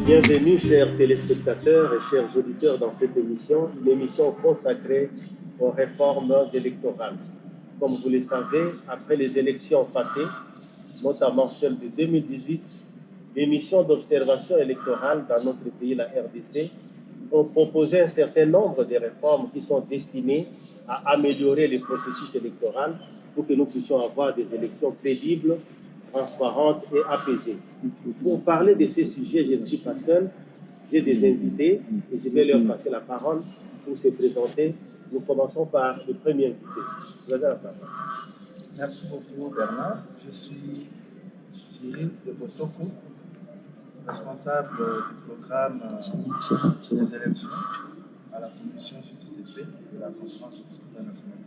Bienvenue, chers téléspectateurs et chers auditeurs, dans cette émission, une émission consacrée aux réformes électorales. Comme vous le savez, après les élections passées, notamment celle de 2018, les missions d'observation électorale dans notre pays, la RDC, ont proposé un certain nombre de réformes qui sont destinées à améliorer le processus électoral pour que nous puissions avoir des élections crédibles, transparentes et apaisées. Pour parler de ces sujets, je ne suis pas seul, j'ai des invités et je vais leur passer la parole pour se présenter. Nous commençons par le premier invité. Vous avez la parole. Merci beaucoup Bernard. Je suis Cyril de Botoko, responsable du programme des élections à la Commission Justice et Paix de la conférence du Secrétaire national.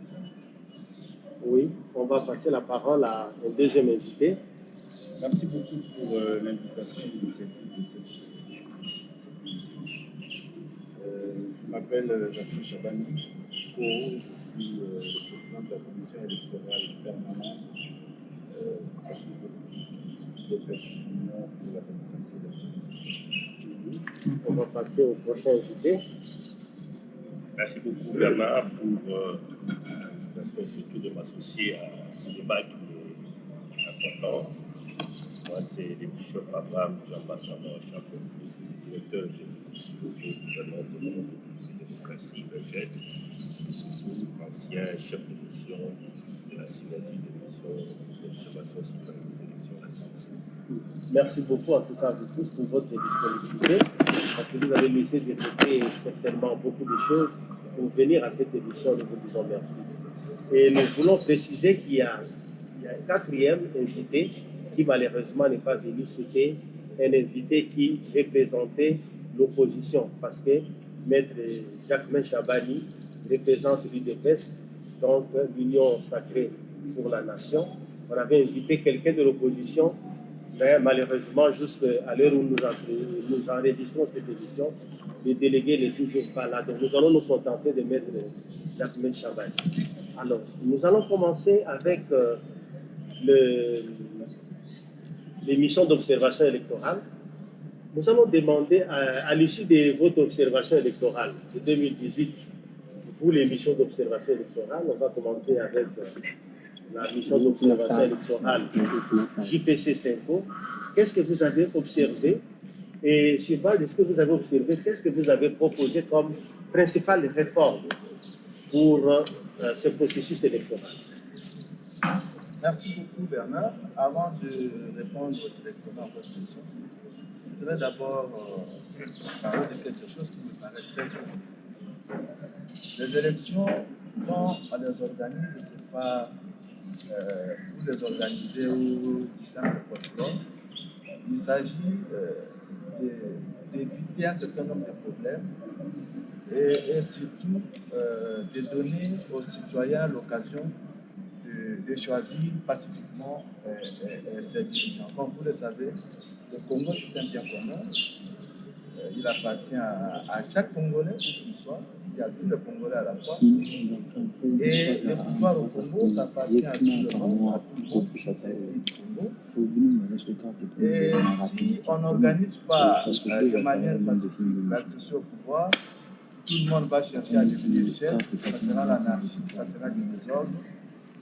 Oui, on va passer la parole à un deuxième invité. Merci beaucoup pour l'invitation et l'initiative de cette émission. Je m'appelle Jacques Chabani, je suis le président de la commission électorale permanente du parti politique DPS Union pour la démocratie et la sociale. On va passer au prochain invité. Merci beaucoup Bernard pour l'invitation, surtout de m'associer à ce débat qui est important. Moi, c'est le bishop Abraham Jean-Bastien Chapeau, directeur du gouvernement de la démocratie belgique, et surtout ancien chef de mission de la synergie des missions d'observation sur les élections de la CNC. Merci beaucoup en tout cas à vous tous pour votre disponibilité, parce que vous avez laissé de côté certainement beaucoup de choses pour venir à cette émission. Nous vous disons merci. Et nous voulons préciser qu'il y a un quatrième invité qui malheureusement n'est pas venu. C'était un invité qui représentait l'opposition, parce que Maître Jacquemain Chabani représente l'UDPS, donc l'Union sacrée pour la nation. On avait invité quelqu'un de l'opposition, mais malheureusement, jusqu'à l'heure où nous enregistrons cette émission, le délégué n'est toujours pas là. Donc nous allons nous contenter de Maître Jacquemain Chabani. Alors, nous allons commencer avec les missions d'observation électorale. Nous allons demander à l'issue de votre observation électorale de 2018, pour les missions d'observation électorale, on va commencer avec la mission d'observation électorale JPC 5O. Qu'est-ce que vous avez observé? Et sur base de ce que vous avez observé, qu'est-ce que vous avez proposé comme principale réforme pour ce processus électoral? Merci beaucoup Bernard. Avant de répondre directement à votre question, je voudrais d'abord parler de quelque chose qui me paraît très important. Les élections, quand on les organise, ce n'est pas pour les organiser ou du simple folklore. Il s'agit d'éviter un certain nombre de problèmes et surtout de donner aux citoyens l'occasion de choisir pacifiquement ses dirigeants. Comme vous le savez, le Congo, c'est un bien commun. Il appartient à chaque Congolais, où qu'il soit. Il y a tous les Congolais à la fois. Et le pouvoir au Congo, ça appartient à tout le monde, qui s'est du Congo. Et si on n'organise pas de manière pacifique l'accession au pouvoir, tout le monde va chercher à devenir chef, ça sera l'anarchie, ça sera du désordre,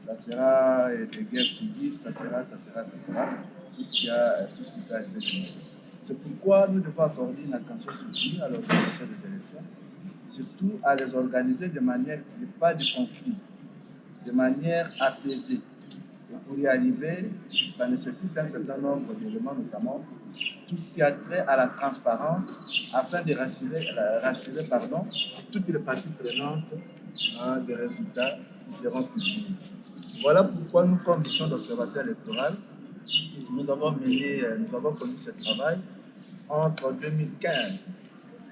ça sera des guerres civiles, ça sera tout ce qui peut être. C'est pourquoi nous devons accorder une attention soutenue à l'organisation des élections, surtout à les organiser de manière qu'il n'y ait pas de conflit, de manière apaisée. Et pour y arriver, ça nécessite un certain nombre d'éléments, notamment tout ce qui a trait à la transparence, afin de rassurer toutes les parties prenantes des résultats qui seront publiés. Voilà pourquoi nous, comme mission d'observation électorale, nous avons connu ce travail entre 2015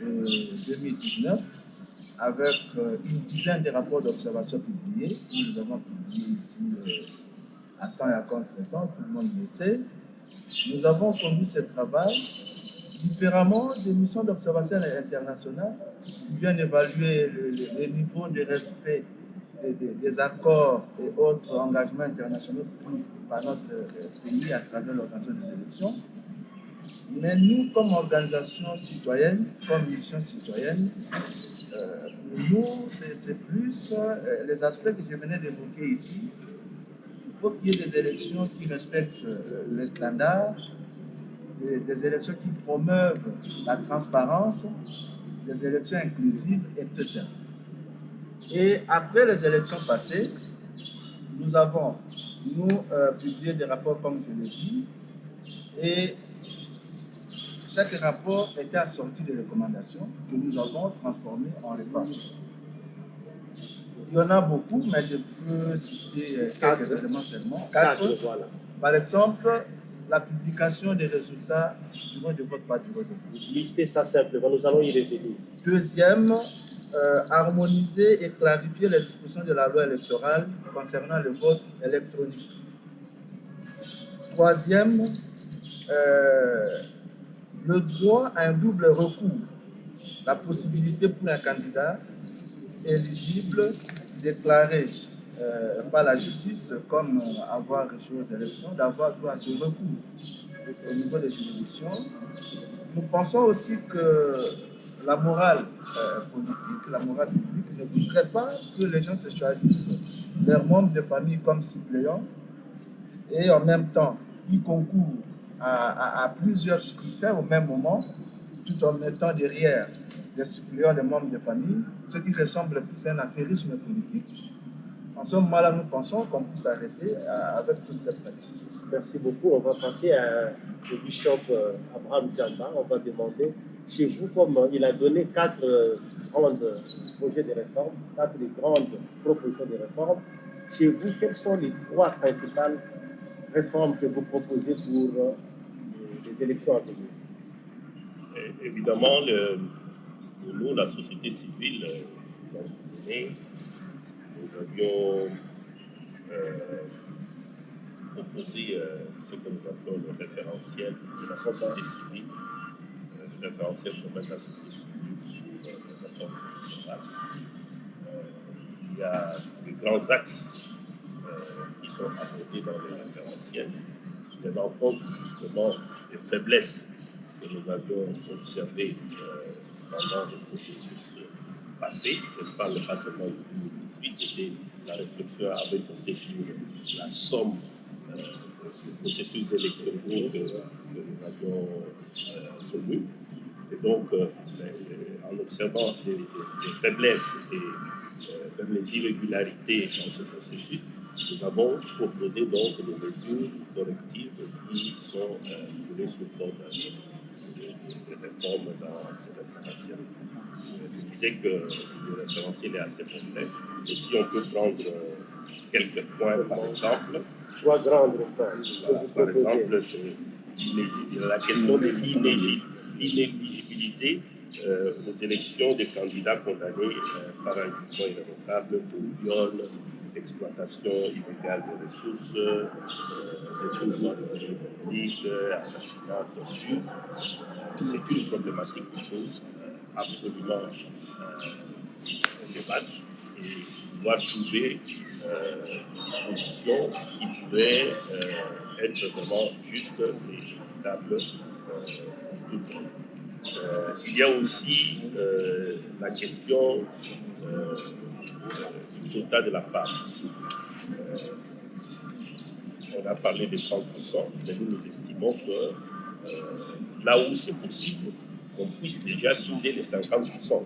et 2019 avec une dizaine de rapports d'observation publiés. Nous avons publié ici à temps et à contre-temps, tout le monde le sait. Nous avons conduit ce travail différemment des missions d'observation internationales qui viennent évaluer le niveau de respect des accords et autres engagements internationaux pris par notre pays à travers l'organisation des élections. Mais nous, comme organisation citoyenne, comme mission citoyenne, nous, c'est plus les aspects que je venais d'évoquer ici. Il faut qu'il y ait des élections qui respectent les standards, des élections qui promeuvent la transparence, des élections inclusives, etc. Et après les élections passées, nous avons, publié des rapports, comme je l'ai dit, et chaque rapport était assorti de recommandations que nous avons transformées en réformes. Il y en a beaucoup, mais je peux citer quelques éléments seulement. Quatre. Voilà. Par exemple, la publication des résultats du bureau de vote par bureau de vote. Listez ça simplement, nous allons y revenir. Deuxième, harmoniser et clarifier les dispositions de la loi électorale concernant le vote électronique. Troisième, le droit à un double recours, la possibilité pour un candidat éligible déclaré par la justice comme avoir échoué aux élections, d'avoir droit à ce recours au niveau des juridictions. Nous pensons aussi que la morale politique, la morale publique ne voudrait pas que les gens se choisissent leurs membres de famille comme suppléants et en même temps ils concourent à plusieurs scrutins au même moment, tout en mettant derrière des suppléants des membres de famille, ce qui ressemble plus à un affairisme politique. En ce moment-là, nous pensons qu'on puisse arrêter avec toutes ces pratiques. Merci beaucoup. On va passer à le bishop Abraham Djamba. On va demander chez vous, comme il a donné 4 grands projets de réforme, 4 grandes propositions de réforme. Chez vous, quelles sont les 3 principales réformes que vous proposez pour les élections à venir? Évidemment, pour nous, la société civile, dans cette année, nous avions proposé ce que nous appelons le référentiel de la société civile, le référentiel pour mettre la société civile pour la réforme générale. Il y a des grands axes qui sont abordés dans le référentiel, tenant compte justement des faiblesses que nous avions observées pendant le processus passé. Je ne parle pas seulement de 2018, la réflexion avait porté sur la somme des processus électoraux que nous avions connus. Et donc, en observant les faiblesses et même les irrégularités dans ce processus, nous avons proposé donc des mesures correctives qui sont voulées sous forme de réformes dans ce référentiel. Je disais que le référentiel est assez complet. Et si on peut prendre quelques points, par exemple. 3 grandes réformes. Voilà, par exemple, c'est la question de l'inéligibilité aux élections des candidats condamnés par un jugement irrévocable pour viol, exploitation illégale des ressources, détournement de deniers publics, assassinat, torture. C'est une problématique qu'il faut absolument débattre et pouvoir trouver des dispositions qui pourraient être vraiment justes et équitables pour tout le monde. Il y a aussi la question du quota de la femme. On a parlé de 30%, mais nous estimons que là où c'est possible, on puisse déjà viser les 50%.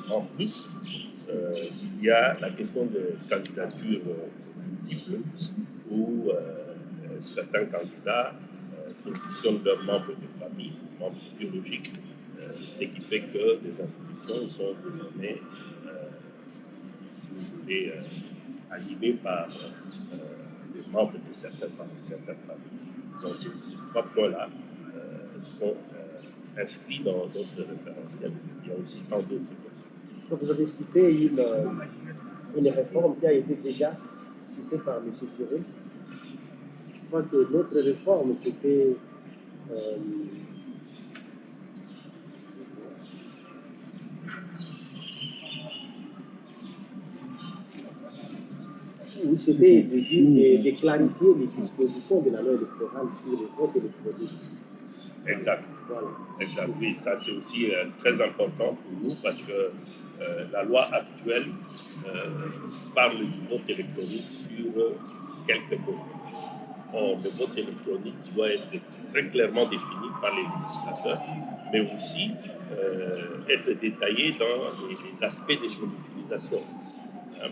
En plus, il y a la question de candidature multiple où certains candidats positionnent leurs membres de famille, membres biologiques, ce qui fait que les institutions sont désormais, si vous voulez, animées par les membres de certaines familles. Donc ces 3 points-là sont inscrits dans d'autres référentiels. Il y a aussi tant d'autres questions. Donc vous avez cité une réforme qui a été déjà citée par M. Cyril. Je crois que l'autre réforme, c'était oui, c'était de clarifier les dispositions de la loi électorale sur les votes électroniques. Exact. Voilà. Exact. Oui, ça c'est aussi très important pour nous parce que la loi actuelle parle du vote électronique sur quelques points. Or, le vote électronique doit être très clairement défini par les législateurs, mais aussi être détaillé dans les aspects de son utilisation.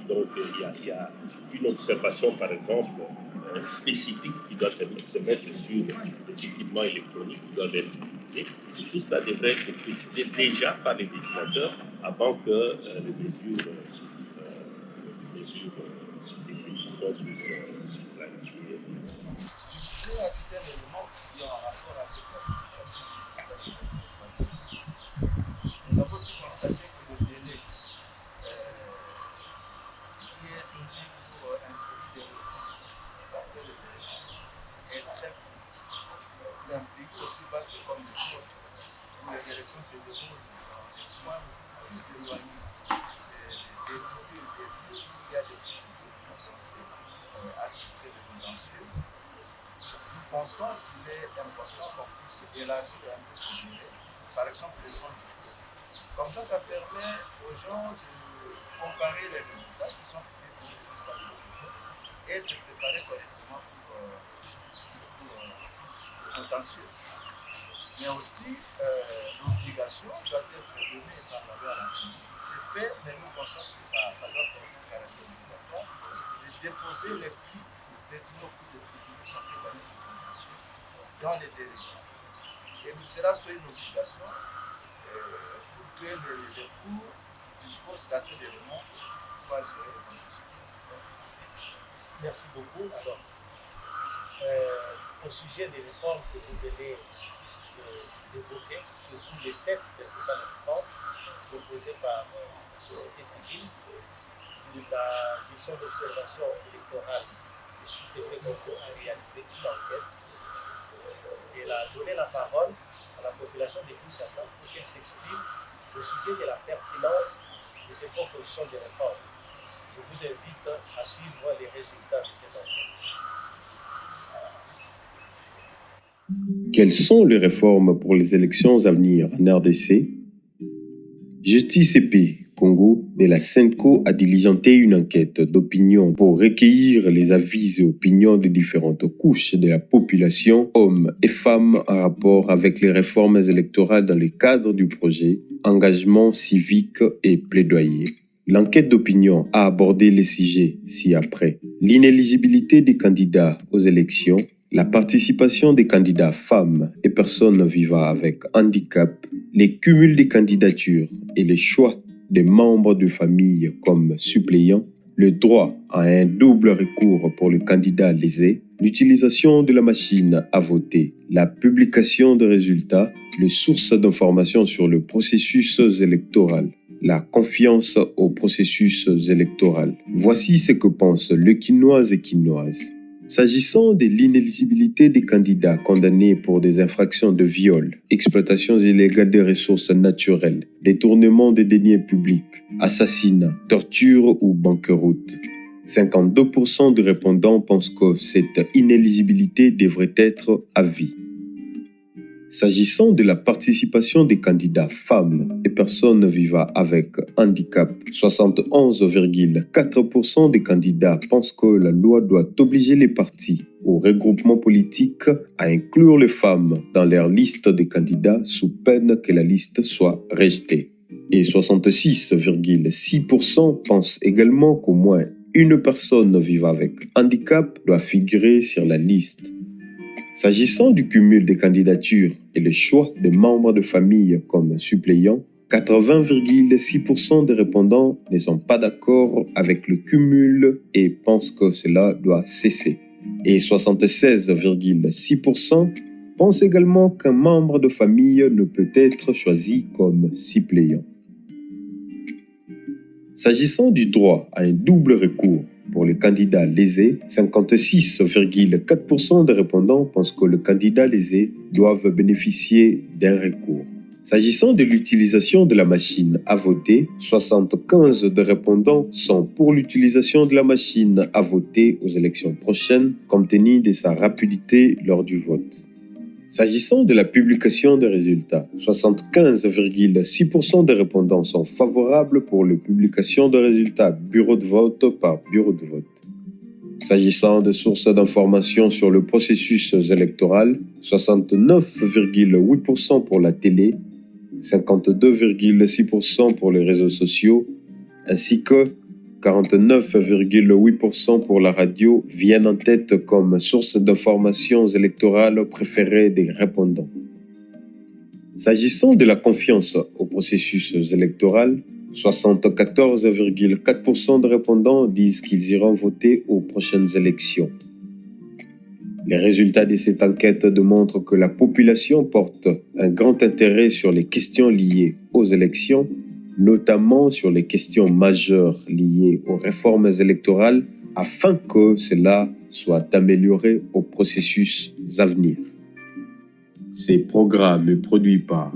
Donc, il y a une observation, par exemple, spécifique qui doit se mettre sur les équipements électroniques qui doivent être utilisés. Et tout cela devrait être précisé déjà par les législateurs avant que les mesures d'exécution puissent planifier. Je voudrais ajouter un élément qui est en rapport avec la population. Nous avons aussi constaté que le délai qui est donné pour introduire des réformes après les élections est très court. D'un pays aussi vaste comme le nôtre, où les élections se déroulent dans des coins plus éloignés des lieux où il y a des procédures qui sont censées arbitrer des contentieux. Nous pensons qu'il est important qu'on puisse élargir un peu ce délai, par exemple les 30 jours. Comme ça permet aux gens de comparer les résultats qui sont publiés par le gouvernement et se préparer correctement pour le contentieux. Mais aussi, l'obligation doit être donnée par la loi à l'Assemblée. C'est fait, mais nous pensons que ça doit porter un caractère obligatoire de déposer les prix destinés aux prix électifs censés gagner du contentieux dans les délais. Et nous cela soit une obligation pour que les cours disposent d'assez d'éléments pour pouvoir gérer les contentieux. Merci beaucoup. Alors, au sujet des réformes que vous venez d'évoquer, surtout les 7 principales réformes proposées par la société civile, la mission d'observation électorale Justice et Paix Congo a réalisé une enquête. Elle a donné la parole à la population de Kinshasa pour qu'elle s'exprime au sujet de la pertinence de ces propositions de réforme. Je vous invite à suivre les résultats de cette enquête. Quelles sont les réformes pour les élections à venir en RDC? Justice et Paix Congo de la CENTCO a diligenté une enquête d'opinion pour recueillir les avis et opinions de différentes couches de la population, hommes et femmes, en rapport avec les réformes électorales dans le cadre du projet Engagement civique et plaidoyer. L'enquête d'opinion a abordé les sujets ci-après: l'inéligibilité des candidats aux élections, la participation des candidats femmes et personnes vivant avec handicap, les cumuls des candidatures et les choix des membres de famille comme suppléants, le droit à un double recours pour le candidat lésé, l'utilisation de la machine à voter, la publication des résultats, les sources d'informations sur le processus électoral, la confiance au processus électoral. Voici ce que pensent les Quinoises et Quinoises. S'agissant de l'inéligibilité des candidats condamnés pour des infractions de viol, exploitation illégale des ressources naturelles, détournement des deniers publics, assassinat, torture ou banqueroute, 52% des répondants pensent que cette inéligibilité devrait être à vie. S'agissant de la participation des candidats femmes et personnes vivant avec handicap, 71,4% des candidats pensent que la loi doit obliger les partis ou regroupements politiques à inclure les femmes dans leur liste des candidats sous peine que la liste soit rejetée. Et 66,6% pensent également qu'au moins une personne vivant avec handicap doit figurer sur la liste. S'agissant du cumul des candidatures et le choix des membres de famille comme suppléants, 80,6% des répondants ne sont pas d'accord avec le cumul et pensent que cela doit cesser. Et 76,6% pensent également qu'un membre de famille ne peut être choisi comme suppléant. S'agissant du droit à un double recours pour les candidats lésés, 56,4% des répondants pensent que le candidat lésé doivent bénéficier d'un recours. S'agissant de l'utilisation de la machine à voter, 75% des répondants sont pour l'utilisation de la machine à voter aux élections prochaines, compte tenu de sa rapidité lors du vote. S'agissant de la publication des résultats, 75,6% des répondants sont favorables pour la publication des résultats bureau de vote par bureau de vote. S'agissant de sources d'informations sur le processus électoral, 69,8% pour la télé, 52,6% pour les réseaux sociaux, ainsi que 49,8% pour la radio viennent en tête comme source d'informations électorales préférées des répondants. S'agissant de la confiance au processus électoral, 74,4% des répondants disent qu'ils iront voter aux prochaines élections. Les résultats de cette enquête démontrent que la population porte un grand intérêt sur les questions liées aux élections, notamment sur les questions majeures liées aux réformes électorales, afin que cela soit amélioré au processus à venir. Ces programmes produits par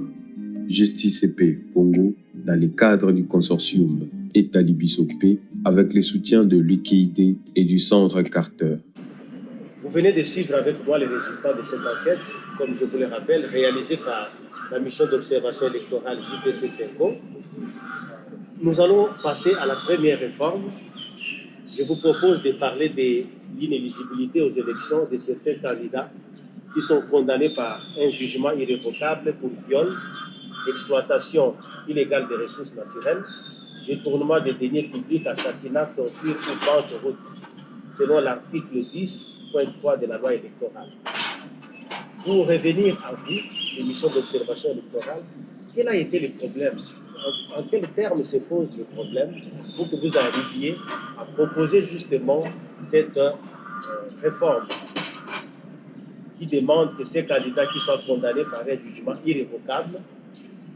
Justice et Paix Congo dans le cadre du consortium État-Libye avec le soutien de l'UKID et du Centre Carter. Vous venez de suivre avec moi les résultats de cette enquête, comme je vous le rappelle, réalisée par la mission d'observation électorale JPC-CENCO. Nous allons passer à la première réforme. Je vous propose de parler de l'inéligibilité aux élections de certains candidats qui sont condamnés par un jugement irrévocable pour viol, exploitation illégale des ressources naturelles, détournement des deniers publics, assassinat, torture ou banqueroute, selon l'article 10.3 de la loi électorale. Pour revenir à vous, l'émission d'observation électorale, quel a été le problème? En quels termes se pose le problème pour que vous arriviez à proposer justement cette réforme qui demande que ces candidats qui sont condamnés par un jugement irrévocable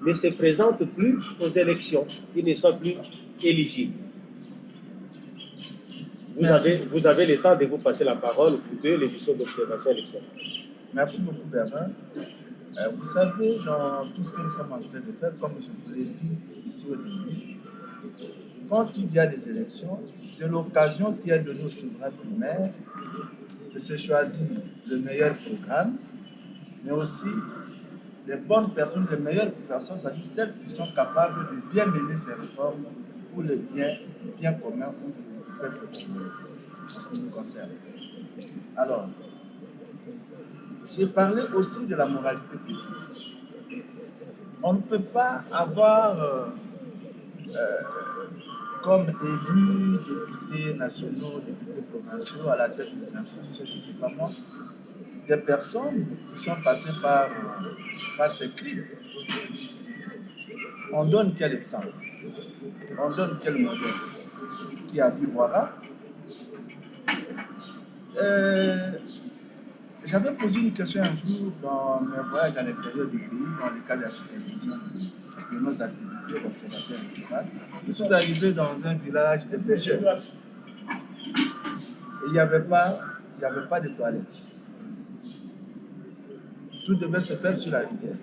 ne se présentent plus aux élections, qu'ils ne soient plus éligibles? Vous avez le temps de vous passer la parole, vous deux, l'émission d'observation électorale. Merci beaucoup, Bernard. Vous savez, dans tout ce que nous sommes en train de faire, comme je vous l'ai dit ici au début, quand il y a des élections, c'est l'occasion qui est donnée aux souverains primaires de se choisir le meilleur programme, mais aussi les bonnes personnes, les meilleures personnes, c'est-à-dire celles qui sont capables de bien mener ces réformes pour le bien commun ou du peuple congolais, en ce qui nous concerne. Alors, j'ai parlé aussi de la moralité publique. On ne peut pas avoir comme élus, députés nationaux, députés provinciaux à la tête des institutions, principalement des personnes qui sont passées par ces crimes. On donne quel exemple? On donne quel modèle? Qui a vu, voilà. J'avais posé une question un jour dans mes voyages à l'intérieur du pays, dans le cadre de la supervision de nos activités d'observation électorale. Je suis arrivé dans un village de pêcheurs. Et il n'y avait pas de toilettes. Tout devait se faire sur la rivière.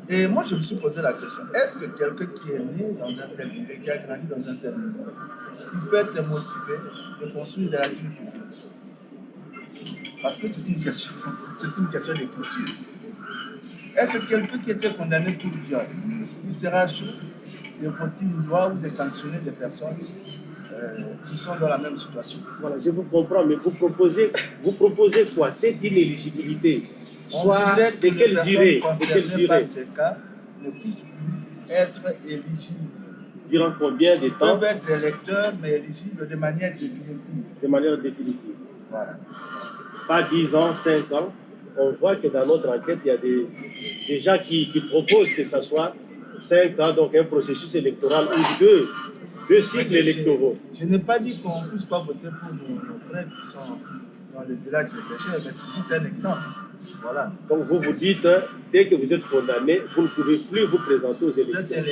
Et moi, je me suis posé la question, est-ce que quelqu'un qui est né dans un tel milieu, qui a grandi dans un tel milieu, il peut être motivé de construire des latitudes publiques? Parce que c'est une question de culture. Est-ce que quelqu'un qui était condamné pour viol, il sera chaud de voter une loi ou de sanctionner des personnes qui sont dans la même situation? Voilà, je vous comprends, mais vous proposez quoi? Cette inéligibilité, soit de quelle durée? Concernées par ces cas ne puissent plus être éligibles. Durant combien de temps? Ils peuvent être électeurs, mais éligibles de manière définitive. De manière définitive. Voilà. Pas 10 ans, 5 ans. On voit que dans notre enquête, il y a des gens qui proposent que ce soit 5 ans, donc un processus électoral ou deux cycles électoraux. Je n'ai pas dit qu'on ne puisse pas voter pour nos frères qui sont dans le village des pêcheurs, mais c'est juste un exemple. Voilà. Donc vous vous dites, dès que vous êtes condamné, vous ne pouvez plus vous présenter aux élections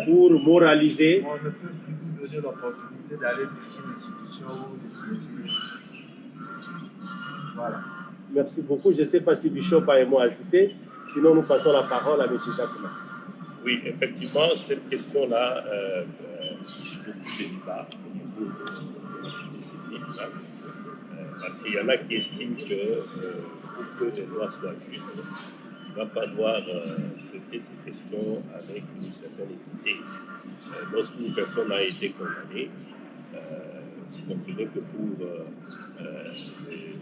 pour moraliser. On ne peut plus vous donner l'opportunité d'aller diriger une institution ou de siéger. Voilà. Merci beaucoup. Je ne sais pas si Bishop a un mot à ajouter. Sinon, nous passons la parole à M. Jacquemin. Oui, effectivement, cette question-là suscite beaucoup de débats au niveau de la société civile. Parce qu'il y en a qui estiment que pour que les lois soient justes, il va falloir traiter ces questions avec une certaine équité. Lorsqu'une personne a été condamnée, vous comprenez que pour les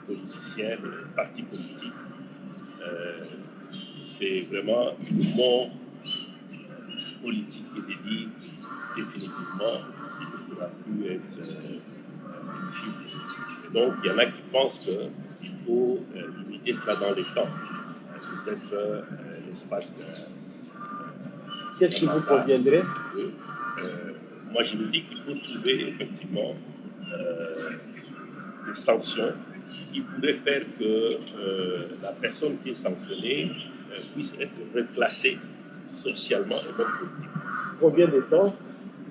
politiciens, les partis politiques, c'est vraiment une mort politique et de dire définitivement il ne pourra plus être éligible. Et donc, il y en a qui pensent qu'il faut limiter cela dans les temps. Peut-être l'espace de... Qu'est-ce qui vous conviendrait? Moi, je me dis qu'il faut trouver effectivement des sanctions qui pourraient faire que la personne qui est sanctionnée puisse être reclassée socialement et même politiquement. Combien de temps?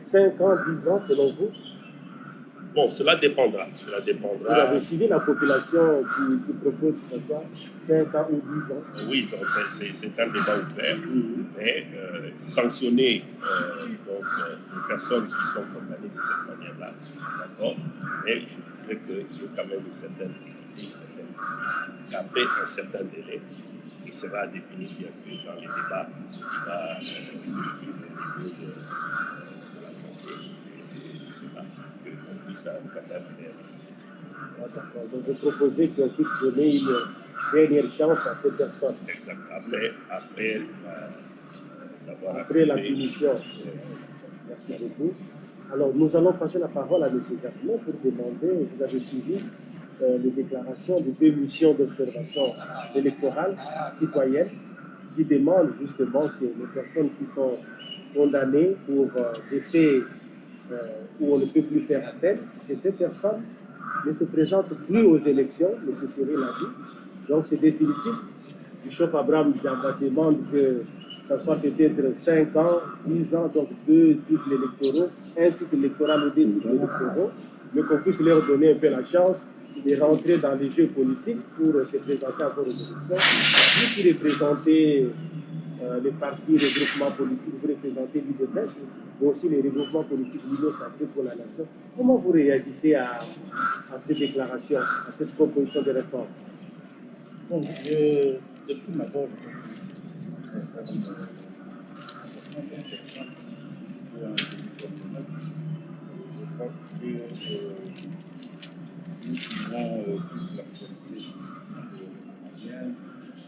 5 ans, 10 ans selon vous? Bon, cela dépendra. Cela Vous dépendra. avez suivi la population qui propose que ce soit 5 ans ou 10 ans? Oui, donc c'est un débat ouvert. Mais sanctionner les personnes qui sont condamnées de cette manière-là, je suis d'accord. Mais je dirais qu'il y a quand même une certaine qu'après un certain délai, il sera défini bien sûr dans les débats qui va se suivre au niveau de la santé et du Sénat, qu'on puisse quand même faire. Ah, d'accord. Donc vous proposez qu'on puisse donner une dernière chance à ces personnes. Exact. Après la punition. Merci beaucoup. Alors nous allons passer la parole à M. Jacquemin pour demander, vous avez suivi les déclarations de deux missions d'observation électorale citoyenne qui demandent justement que les personnes qui sont condamnées pour des faits où on ne peut plus faire appel, que ces personnes ne se présentent plus aux élections, M. Cyril l'a dit. Donc c'est définitif. Bishop Abraham Diamba demande que ça soit peut-être 5 ans, 10 ans, donc 2 cycles électoraux, un cycle électoral ou 2 cycles électoraux, mais qu'on puisse leur donner un peu la chance de rentrer dans les jeux politiques pour se présenter encore aux élections. Vous qui représentez les partis, les regroupements politiques, vous représentez l'UDPS, mais aussi les regroupements politiques l'Union sacrée pour la nation. Comment vous réagissez à ces déclarations, à cette proposition de réforme? Bon, de prime abord, je pense que c'est important d'intéressant pour un pays comme le nôtre. Je crois que nous suivons tous l'actualité quotidienne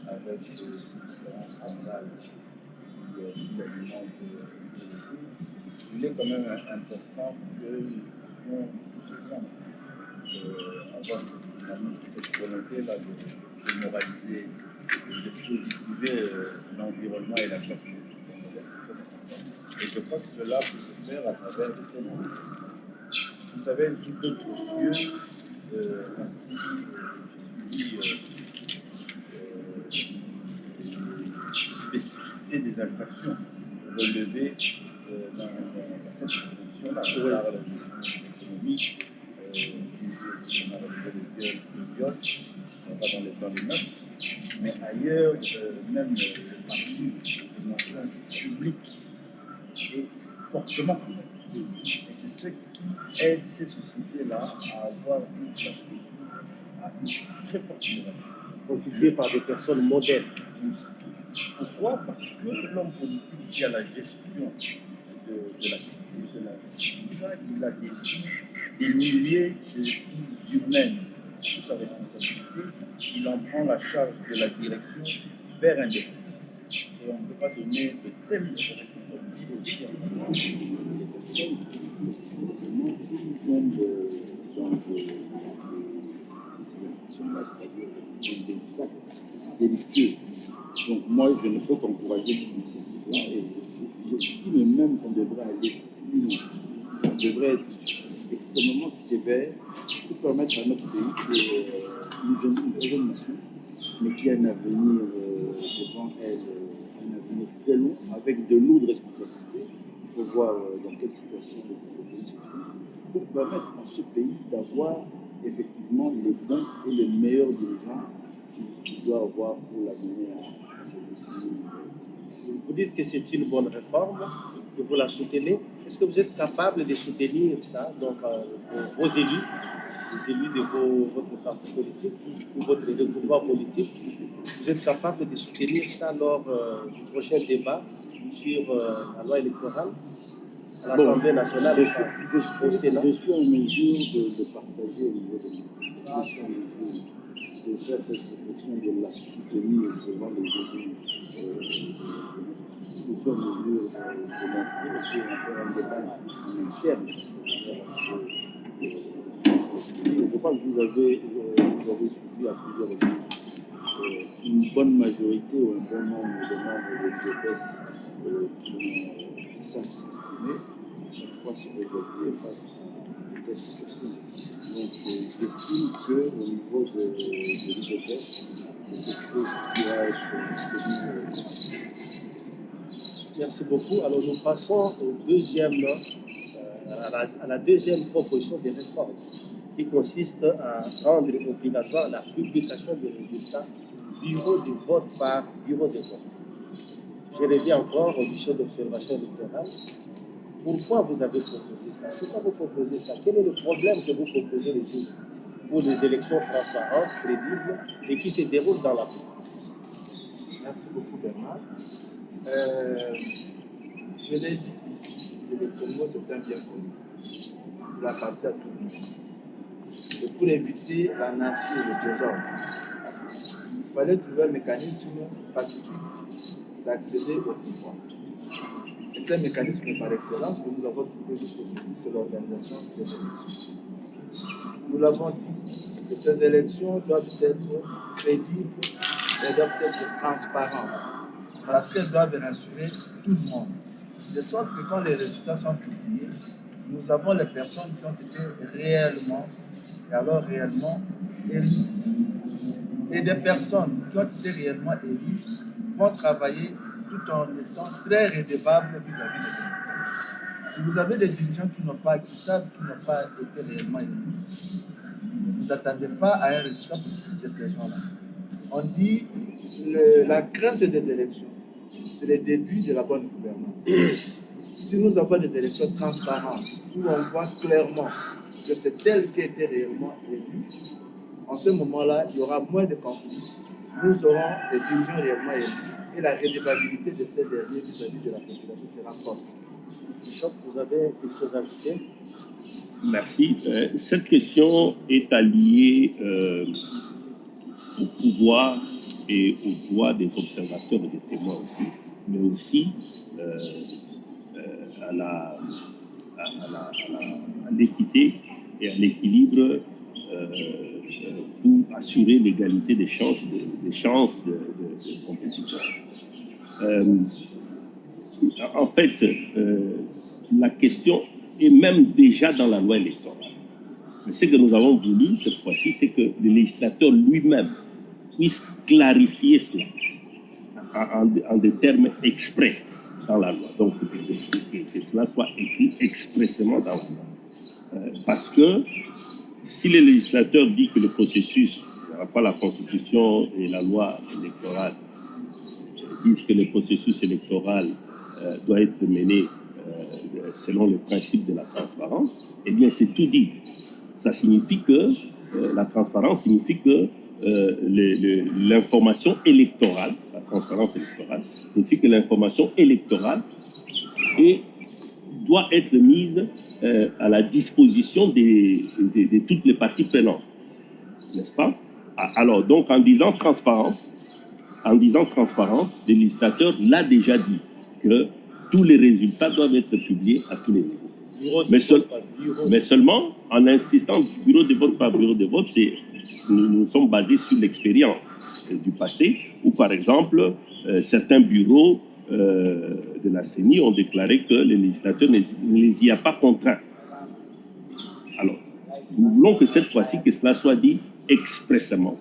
avec ces différents scandales qui alimentent les choses. Il est quand même important que nous puissions tous ensemble avoir cette volonté-là de moraliser, de positiver l'environnement et la classe politique. Et je crois que cela peut se faire à travers de telles initiatives. Vous savez, sous d'autres cieux, parce qu'ici, j'ai suivi les spécificités des infractions relevées dans cette constitution-là. On parle de l'économie, on a relevé le viol, on va dans les mœurs, mais ailleurs, même le marché de mensonges publics est fortement condamné. Et c'est ce qui aide ces sociétés-là à avoir une classe politique à une très forte morale. Constituée par des personnes modernes. Pourquoi? Parce que l'homme politique qui a la gestion de la cité, de la République, il a des milliers de vies humaines sous sa responsabilité. Il en prend la charge de la direction vers un développement. Et on ne peut pas donner de telles responsabilités aussi à des personnes qui systématiquement tombent dans ces infractions-là, c'est-à-dire dans des actes délictueux. Donc moi, je ne peux qu'encourager cette initiative-là et j'estime même qu'on devrait aller plus loin. On devrait être extrêmement sévère pour permettre à notre pays, une très jeune nation, mais qui a un avenir devant elle, un avenir très long, avec de lourdes responsabilités. Il faut voir dans quelle situation le pays se trouve, pour permettre à ce pays d'avoir effectivement les bons et les meilleurs dirigeants qu'il doit avoir pour l'amener à ses destinées. Vous dites que c'est une bonne réforme, que vous la soutenez. Est-ce que vous êtes capable de soutenir ça, donc vos élus, les élus de votre parti politique ou votre regroupement politique, vous êtes capable de soutenir ça lors du prochain débat sur la loi électorale à l'Assemblée nationale au Sénat? Je suis en mesure de partager au niveau de ma je suis en mesure de faire cette réflexion, de la soutenir devant les élus. Je suis en mesure de m'inscrire et puis on fait un débat en interne. Je pense que vous avez suivi à plusieurs reprises une bonne majorité ou un bon nombre de membres de l'UDPS qui savent s'exprimer, à chaque fois se révolter face à de telles situations. Donc j'estime qu'au niveau de l'UDPS, c'est quelque chose qui doit être soutenu. Merci beaucoup. Alors nous passons à la deuxième proposition de réforme qui consiste à rendre obligatoire la publication des résultats bureau de vote par bureau de vote. Je reviens encore au mission d'observation électorale. Pourquoi vous avez proposé ça? Pourquoi vous proposez ça? Quel est le problème que vous proposez pour les élections transparentes, crédibles et qui se déroulent dans la paix? Merci beaucoup, Bernard. Je l'ai dit ici, que le Congo, c'est un bien connu. Il appartient à tout le monde. Et pour éviter l'anarchie et le désordre, il fallait trouver un mécanisme pacifique d'accéder au pouvoir. Et c'est un mécanisme par excellence que nous avons trouvé jusqu'au bout, c'est l'organisation des élections. Nous l'avons dit, que ces élections doivent être crédibles et doivent être transparentes, parce qu'elles doivent rassurer tout le monde. De sorte que quand les résultats sont publiés, nous avons les personnes qui ont été réellement élues. Et des personnes qui ont été réellement élues vont travailler tout en étant très redevables vis-à-vis des électeurs. Si vous avez des dirigeants qui savent qu'ils n'ont pas été réellement élus, ne vous attendez pas à un résultat positif de ces gens-là. On dit la crainte des élections, c'est le début de la bonne gouvernance. Si nous avons des élections transparentes, où on voit clairement que c'est elle qui a été réellement élue, en ce moment-là, il y aura moins de conflits. Nous aurons des dirigeants réellement élus et la redevabilité de ces derniers vis-à-vis de la population sera forte. Bishop, vous avez quelque chose à ajouter? Merci. Cette question est alliée au pouvoir et aux droits des observateurs et des témoins aussi, mais aussi à l'équité et à l'équilibre pour assurer l'égalité des chances de compétiteurs. En fait, la question est même déjà dans la loi électorale. Mais ce que nous avons voulu cette fois-ci, c'est que le législateur lui-même puisse clarifier cela en des termes exprès dans la loi. Donc, que cela soit écrit expressément dans la loi. Parce que si le législateur dit que le processus, à la fois la Constitution et la loi électorale, disent que le processus électoral doit être mené selon le principe de la transparence, eh bien c'est tout dit. Ça signifie que la transparence signifie que l'information électorale, la transparence électorale, signifie que l'information électorale doit être mise à la disposition de toutes les parties prenantes, n'est-ce pas? Alors, donc, en disant transparence, le législateur l'a déjà dit, que tous les résultats doivent être publiés à tous les niveaux. Mais seulement, en insistant bureau de vote par bureau de vote, nous sommes basés sur l'expérience du passé, où par exemple, certains bureaux de la CENI ont déclaré que le législateur ne les y a pas contraints. Alors, nous voulons que cette fois-ci, que cela soit dit expressément,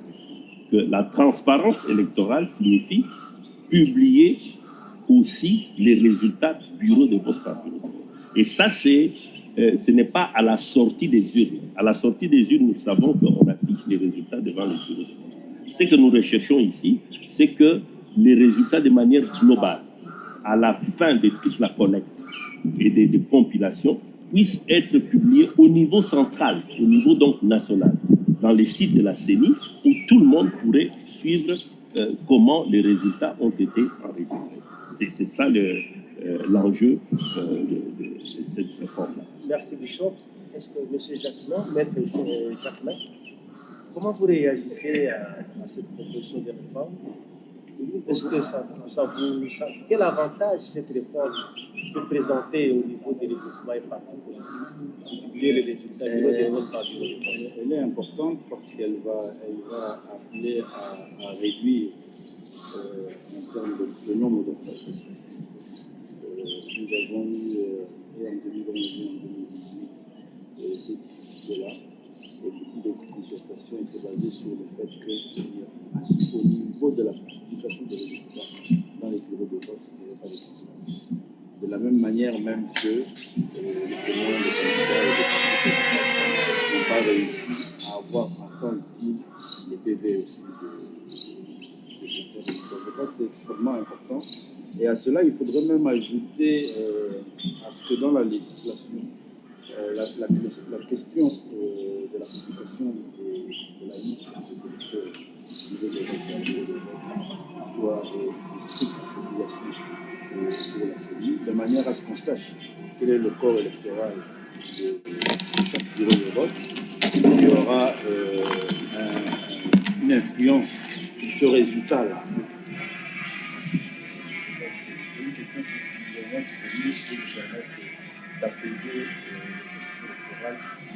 que la transparence électorale signifie publier aussi les résultats bureau de vote par bureau de vote. Et ça, ce n'est pas à la sortie des urnes. À la sortie des urnes, nous savons qu'on affiche les résultats devant les bureaux de vote. Ce que nous recherchons ici, c'est que les résultats de manière globale, à la fin de toute la collecte et des compilations, puisse être publié au niveau central, au niveau donc national, dans les sites de la CENI, où tout le monde pourrait suivre comment les résultats ont été enregistrés. C'est ça l'enjeu de cette réforme-là. Merci Bishop. Est-ce que M. Jacquemin, Maître Jacquemin, comment vous réagissez à cette proposition de réforme? Est-ce que quel avantage cette réforme peut présenter au niveau des regroupements et partis politiques pour publier les résultats du vote par bureau de vote? Elle est importante parce qu'elle va appeler à réduire en termes de nombre de processus. Nous avons eu en 2011 et en 2018 ces difficultés-là. Et beaucoup de contestations étaient basées sur le fait qu'au niveau de la publication des résultats dans les bureaux de vote, il n'y avait pas de transparence. De la même manière même que les témoins de candidats et des partis politiques n'ont pas réussi à avoir en temps utile les PV aussi de certains résultats. Je crois que c'est extrêmement important. Et à cela, il faudrait même ajouter à ce que dans la législation, la question de la publication de la liste des électeurs au niveau des votes soit de stricte obligation pour la CENI, de manière à ce qu'on sache quel est le corps électoral de chaque bureau de vote. Il y aura une influence sur ce résultat-là. C'est une question qui permet d'apaiser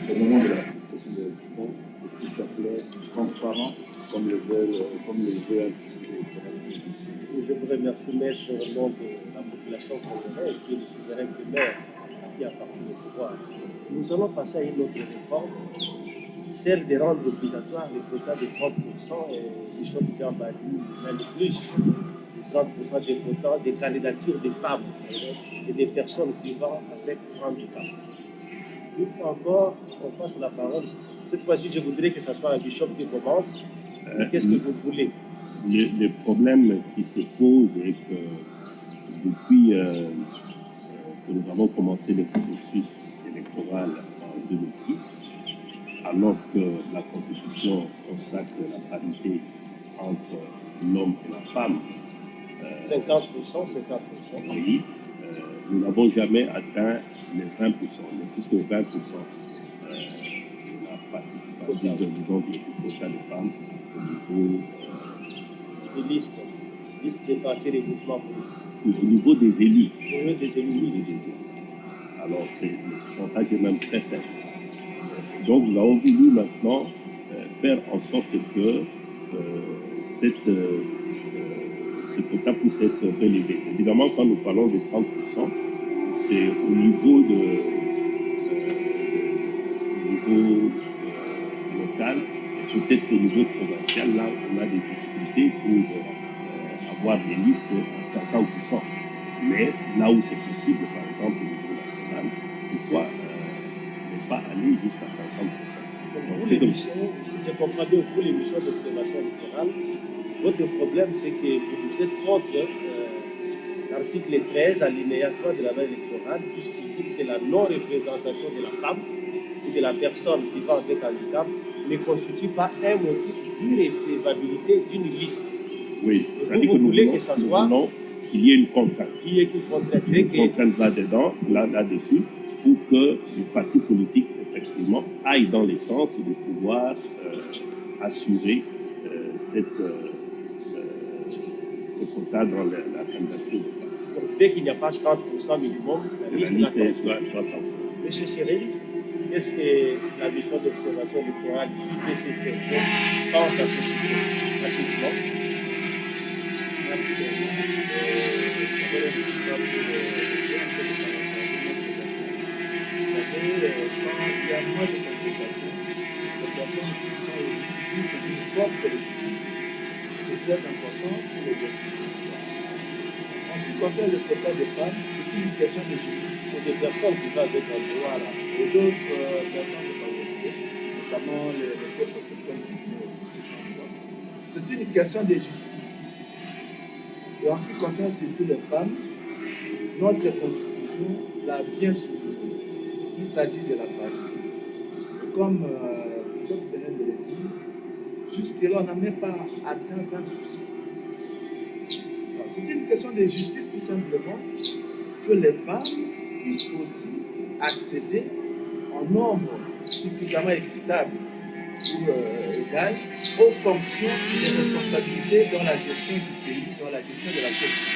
au moment de la publication des résultats, que tout soit clair, transparent, comme le veut un juge électoral. Je vous remercie, Maître, au nom de la population congolaise, qui est le souverain primaire qui appartient au pouvoir. Nous allons passer à une autre réforme, celle de rendre obligatoire le quota de 30% et Bishop Jean Badi, même plus de 30% des quotas des candidatures des femmes et des personnes vivant avec handicap. Une fois encore, on passe la parole. Cette fois-ci, je voudrais que ce soit un Bishop qui commence. Qu'est-ce que vous voulez? Le problème qui se pose est que depuis que nous avons commencé le processus électoral en 2006, alors que la Constitution consacre la parité entre l'homme et la femme, 50%, 50%. Oui, nous n'avons jamais atteint les 20%, mais plus que 20% de la participation, disons, du quota de femmes au niveau des listes des partis et des groupements politiques. Au niveau des élus. Au niveau des élus, oui. Alors, le pourcentage est même très faible. Donc, nous avons voulu maintenant faire en sorte que ce quota puisse être relevé. Évidemment, quand nous parlons de 30%, c'est au niveau local, et peut-être au niveau provincial, là, on a des difficultés pour avoir des listes à 50%. Mais là où c'est possible, par exemple, au niveau national, pourquoi ne pas aller jusqu'à 50%? Si je comprends bien, pour l'émission d'observation électorale, votre problème, c'est que vous êtes contre l'article 13, alinéa 3 de la loi électorale, qui stipule que la non-représentation de la femme ou de la personne vivant avec handicap ne constitue pas un motif d'irrécevabilité d'une liste. Oui, vous voulez que ça soit. Qu'il y ait une contrainte. Qu'il y ait une contrainte. Une contrainte là-dessus, pour que les partis politiques, effectivement, aillent dans le sens de pouvoir assurer ce quota dans la candidature. Donc, dès qu'il n'y a pas 30% minimum, la liste est 60%. Monsieur Cyril, est-ce que la mission d'observation électorale IPCC pense à ce sujet pratiquement? Merci. Quand il y a moins de complications, les personnes qui sont éligibles d'une forme collective. C'est très important pour les décisions. En ce qui concerne le quota des femmes, c'est une question de justice. C'est des personnes qui vont avec un droit là, et d'autres personnes de majorité, notamment les peuples autochtones aussi qui sont là. C'est une question de justice. Et en ce qui concerne surtout les femmes, notre constitution l'a bien souligné. il s'agit de la parité. Comme Bishop venait de le dire, jusque-là, on n'a même pas atteint 20%. C'est une question de justice tout simplement que les femmes puissent aussi accéder en nombre suffisamment équitable ou égal aux fonctions et responsabilités dans la gestion du pays, dans la gestion de la société.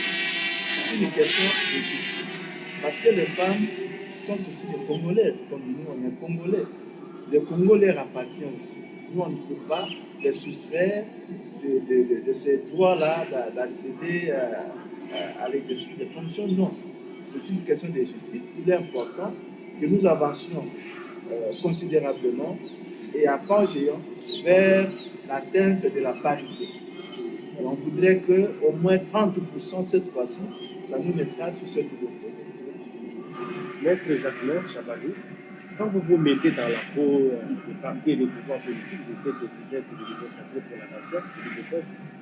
C'est une question de justice. Parce que les femmes sont aussi des Congolaises, comme nous, on est Congolais. Le Congo leur appartient aussi. Nous, on ne peut pas les soustraire de ces droits-là d'accéder à l'exercice des fonctions. Non. C'est une question de justice. Il est important que nous avancions considérablement et à pas géant vers l'atteinte de la parité. Et on voudrait qu'au moins 30% cette fois-ci, ça nous mettra sur ce niveau. Maître Jacqueline Chabadou, quand vous vous mettez dans la peau des partis et des pouvoirs politiques, je sais que vous êtes le niveau sacré pour la nation,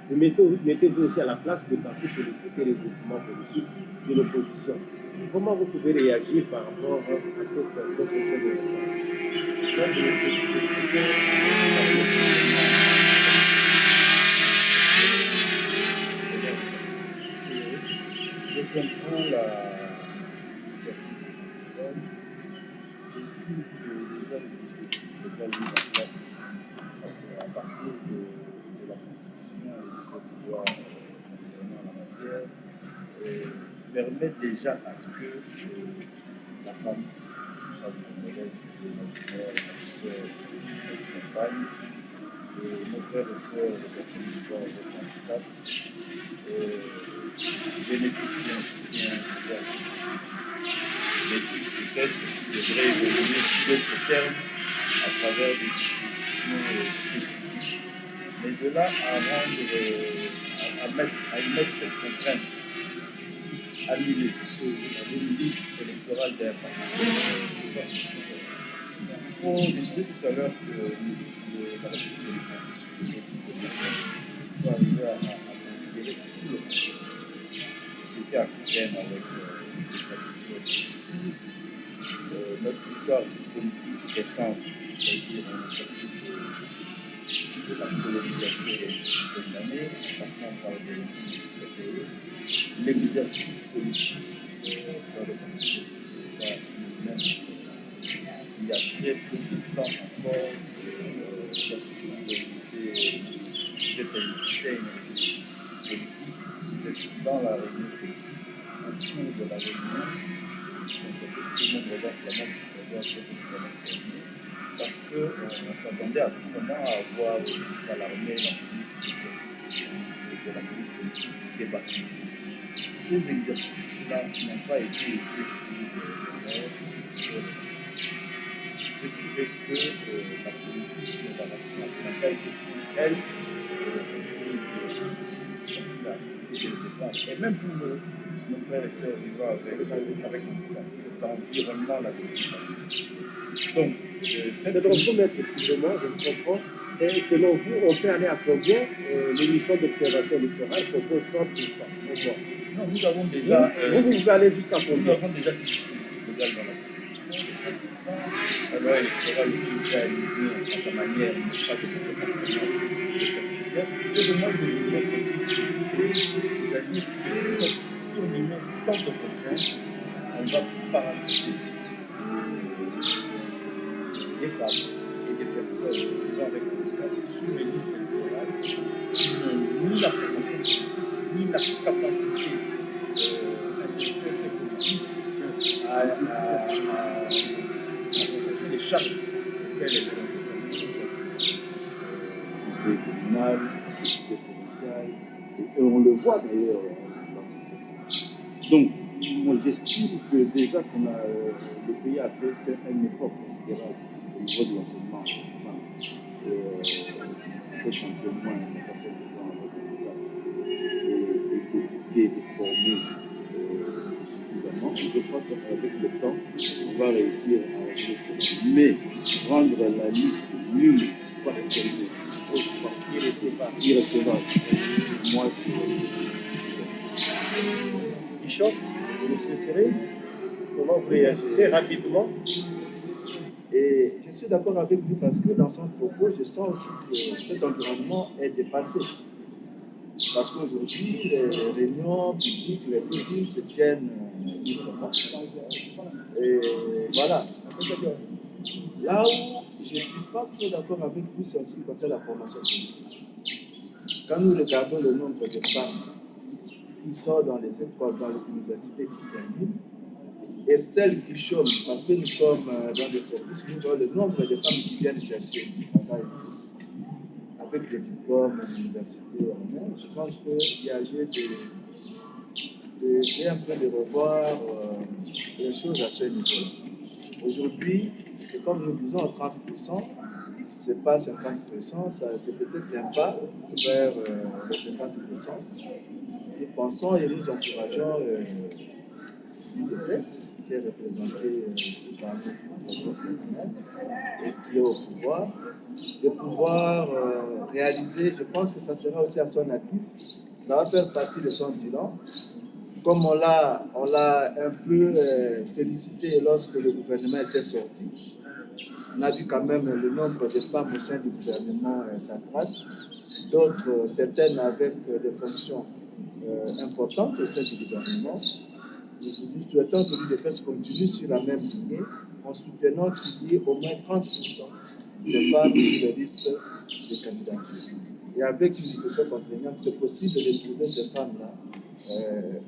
vous mettez-vous aussi à la place des partis politiques et des groupements politiques de l'opposition. Comment vous pouvez réagir par rapport à cette proposition de réforme? Je comprends la initiative de cette réforme. J'estime que déjà le dispositif légal mis en place à partir de la Constitution et du code de loi concernant la matière permet déjà à ce que la femme, congolaise, notre mère, notre soeur, notre compagne, nos frères et sœurs, les personnes qui sont avec handicap, bénéficient d'un soutien social. Mais qui peut-être devrait évoluer sur d'autres termes à travers des dispositions spécifiques. Mais de là à y mettre cette contrainte annulée dans une liste électorale d'un parti. Il disait tout à l'heure que la République faut arriver à considérer toute la société africaine avec les traditions. Notre histoire politique récente, c'est-à-dire on est sorti de la colonisation il y a une dizaine d'années, en passant par l'exercice politique dans le parti il y a très peu de temps encore, lorsque vous réunissez peut-être une bouteille politique, vous êtes dans la réunion politique, en cours de la réunion, tout le monde regarde sa montre pour savoir ce que ça va se faire. Parce qu'on s'attendait à tout moment à avoir à l'armée, la police de la police politique débattue. Ces exercices-là n'ont pas été faits ce qui fait que la politique n'a pas été pour elle et même pour nos frères et sœurs vivant avec cet environnement-là. Donc, c'est donc vous, maître, excusez-moi, je comprends. Et selon vous, on peut aller à combien l'émission d'observation électorale propose 30%? Non, nous avons déjà. Vous pouvez aller jusqu'à combien? Nous avons déjà ces dispositifs légaux dans la Constitution. Alors, il sera aussi réalisé à sa manière, mais pas de façon c'est de moi de vous mettre c'est-à-dire que si on y met tant de contraintes, on va parasiter des femmes et des personnes vivant avec le handicap sur les listes électorales qui n'ont ni la formation ni la capacité intellectuelle et politique à accepter les charges auxquelles elles sont conseil communal, député provincial, et on le voit d'ailleurs dans cette époque. Donc, moi j'estime que déjà le pays a fait un effort considérable au niveau de l'enseignement. Peut-être un peu moins, mais pas certainement d'éduquer, de former suffisamment. Je crois qu'avec le temps, on va réussir à régler cela. Mais rendre la liste nulle parce qu'elle est irrecevable. Moi, Bishop, M. Seré, comment vous réagissez rapidement Et je suis d'accord avec lui parce que dans son propos, je sens aussi que cet environnement est dépassé. Parce qu'aujourd'hui, les réunions publiques, les meetings se tiennent librement. Et voilà. Là où je ne suis pas trop d'accord avec lui, c'est en ce qui concerne la formation politique. Quand nous regardons le nombre de femmes qui sont dans les écoles, dans les universités qui terminent, et celles qui chôment, parce que nous sommes dans des services, nous voyons le nombre de femmes qui viennent chercher du travail avec des diplômes à l'université en main. Je pense qu'il y a lieu d'essayer un peu de revoir les choses à ce niveau-là. Aujourd'hui, c'est comme nous disons 30%, c'est pas 50%, c'est peut-être un pas vers les 50%. Nous pensons et nous encourageons l'UDPS, qui est représenté par notre et qui est au pouvoir, de pouvoir réaliser, je pense que ça sera aussi à son actif, ça va faire partie de son bilan. Comme on l'a un peu félicité lorsque le gouvernement était sorti, on a vu quand même le nombre de femmes au sein du gouvernement central, d'autres, certaines avec des fonctions importantes au sein du gouvernement. Nous souhaitons que l'UDPS continue sur la même lignée en soutenant qu'il y ait au moins 30% de femmes sur les listes de candidature. Et avec une discussion contraignante, c'est possible de trouver ces femmes-là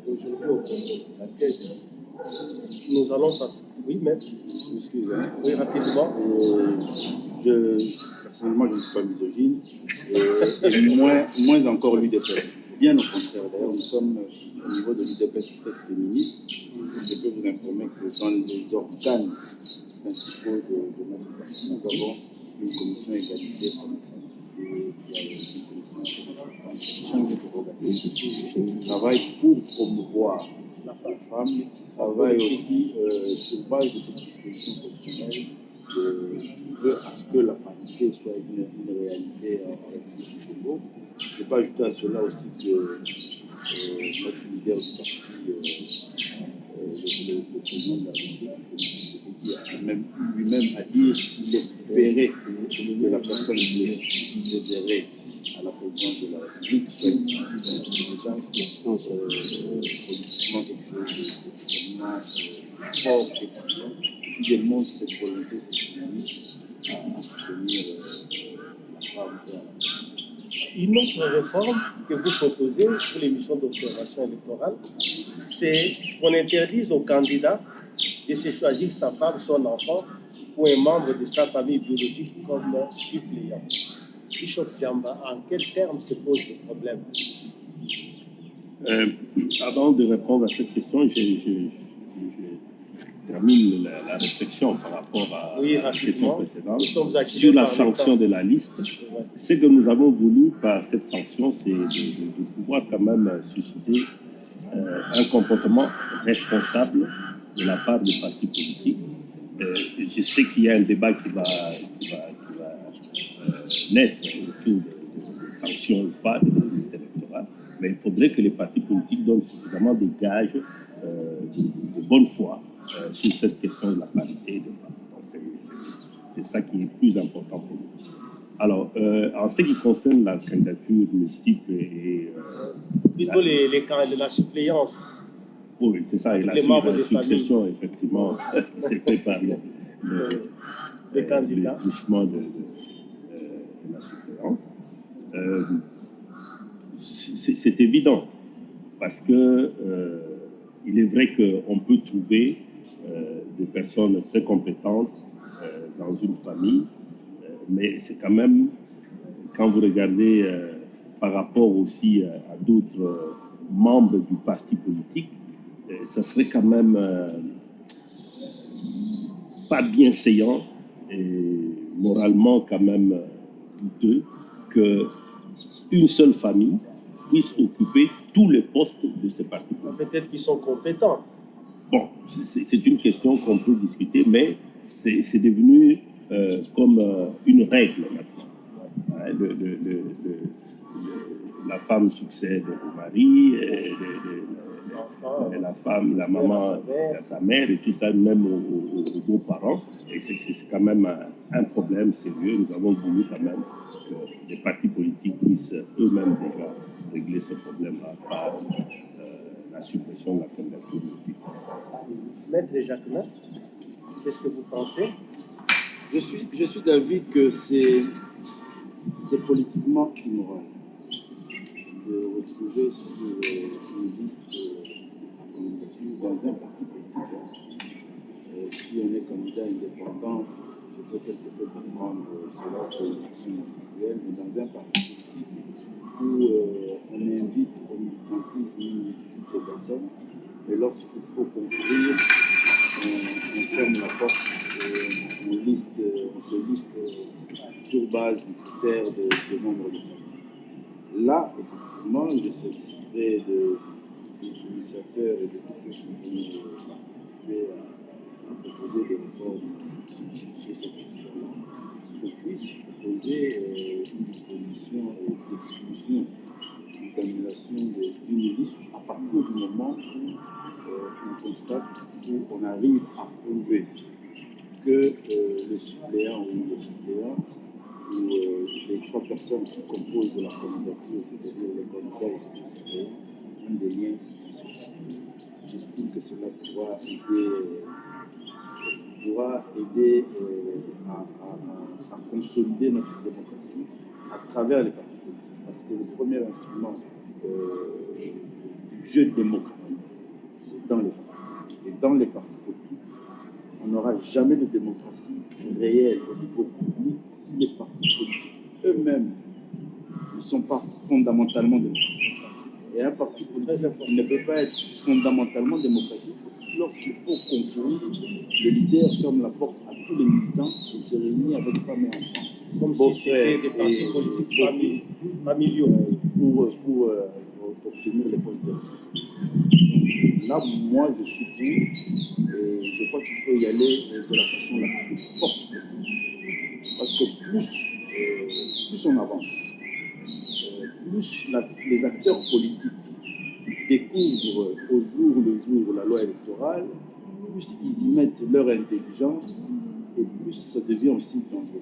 aujourd'hui au Congo, parce qu'elles existent. Nous allons passer. Oui, maître. Excusez-moi. Oui, rapidement. Personnellement, je ne suis pas misogyne, et moins encore l'UDPS. Bien au contraire, d'ailleurs, nous sommes au niveau de l'UDPS très féministe. Je peux vous informer que dans les organes principaux de notre parti, nous avons une commission égalité hommes-femmes qui a une commission change de prérogative, qui travaille pour promouvoir la femme, qui travaille aussi sur base de cette disposition constitutionnelle qui veut à ce que la parité soit une réalité en République du Congo. Je peux ajouter à cela aussi que notre leader du parti, le président de la République, Félix Tshisekedi, a même lui-même à dire qu'il espérait que la personne qui succéderait à la présidence de la République soit une femme. C'est déjà politiquement quelque chose d'extrêmement fort et puissant qui démontre cette volonté, cette dynamique à soutenir la femme et à la femme. Une autre réforme que vous proposez pour les missions d'observation électorale, c'est qu'on interdise aux candidats de se choisir sa femme, son enfant ou un membre de sa famille biologique comme suppléant. Bishop Diamba, en quels termes se pose le problème? Avant de répondre à cette question, je termine la réflexion par rapport à la question précédente sur la sanction de la liste. Ce que nous avons voulu par cette sanction, c'est de pouvoir quand même susciter un comportement responsable de la part des partis politiques. Je sais qu'il y a un débat qui va naître autour de sanctions ou pas de la liste électorale, mais il faudrait que les partis politiques donnent suffisamment de gages de bonne foi sur cette question de la parité de femmes. C'est ça qui est plus important pour nous. Alors, en ce qui concerne la candidature multiple et... plutôt la suppléance. Oui, c'est ça, et la succession, effectivement, c'est fait par les candidats. Le jugement de la suppléance. C'est évident, parce que il est vrai qu'on peut trouver des personnes très compétentes dans une famille, mais c'est quand même, quand vous regardez par rapport aussi à d'autres membres du parti politique, ça serait quand même pas bienséant et moralement quand même douteux qu'une seule famille puisse occuper tous les postes de ces partis politiques. Peut-être qu'ils sont compétents. Bon, c'est une question qu'on peut discuter, mais c'est devenu comme une règle maintenant. La femme succède au mari, et la femme, la maman, à sa mère et tout ça, même aux beaux-parents. Et c'est quand même un problème sérieux. Nous avons voulu quand même que les partis politiques puissent eux-mêmes déjà régler ce problème-là par la suppression de la candidature politique. Maître Jacquemin, qu'est-ce que vous pensez? Je suis d'avis que c'est politiquement immoral de retrouver sur une liste à candidature dans un parti politique. Si on est candidat indépendant, je peux quelque peu comprendre cela, c'est une action individuelle, mais dans un parti politique où on invite au militantisme toutes les personnes, et lorsqu'il faut conclure, on ferme la porte, on se liste sur base du critère de nombre de femmes. Là, effectivement, je solliciterai des initiateurs et de tous ceux qui vont participer à proposer des réformes sur cette question-là, qu'on puisse proposer une disposition d'exclusion, d'annulation d'une liste à partir du moment où on constate, où on arrive à prouver que le suppléant ou les suppléants ou les trois personnes qui composent la candidature, c'est-à-dire les candidats et les suppléants, ont des liens constitutifs. J'estime que cela pourra aider à consolider notre démocratie à travers les partis politiques. Parce que le premier instrument du jeu démocratique, c'est dans les partis. Et dans les partis politiques, on n'aura jamais de démocratie réelle au niveau public si les partis politiques eux-mêmes ne sont pas fondamentalement démocratiques. Et un parti politique ne peut pas être fondamentalement démocratique si, lorsqu'il faut concourir, le leader ferme la porte à tous les militants et se réunit avec femmes et enfants. Comme si c'était des partis politiques familiaux pour obtenir les postes de responsabilité. Là, moi, je suis pour, et je crois qu'il faut y aller de la façon la plus forte possible. Parce que plus on avance, plus les acteurs politiques découvrent au jour le jour la loi électorale, plus ils y mettent leur intelligence et plus ça devient aussi dangereux.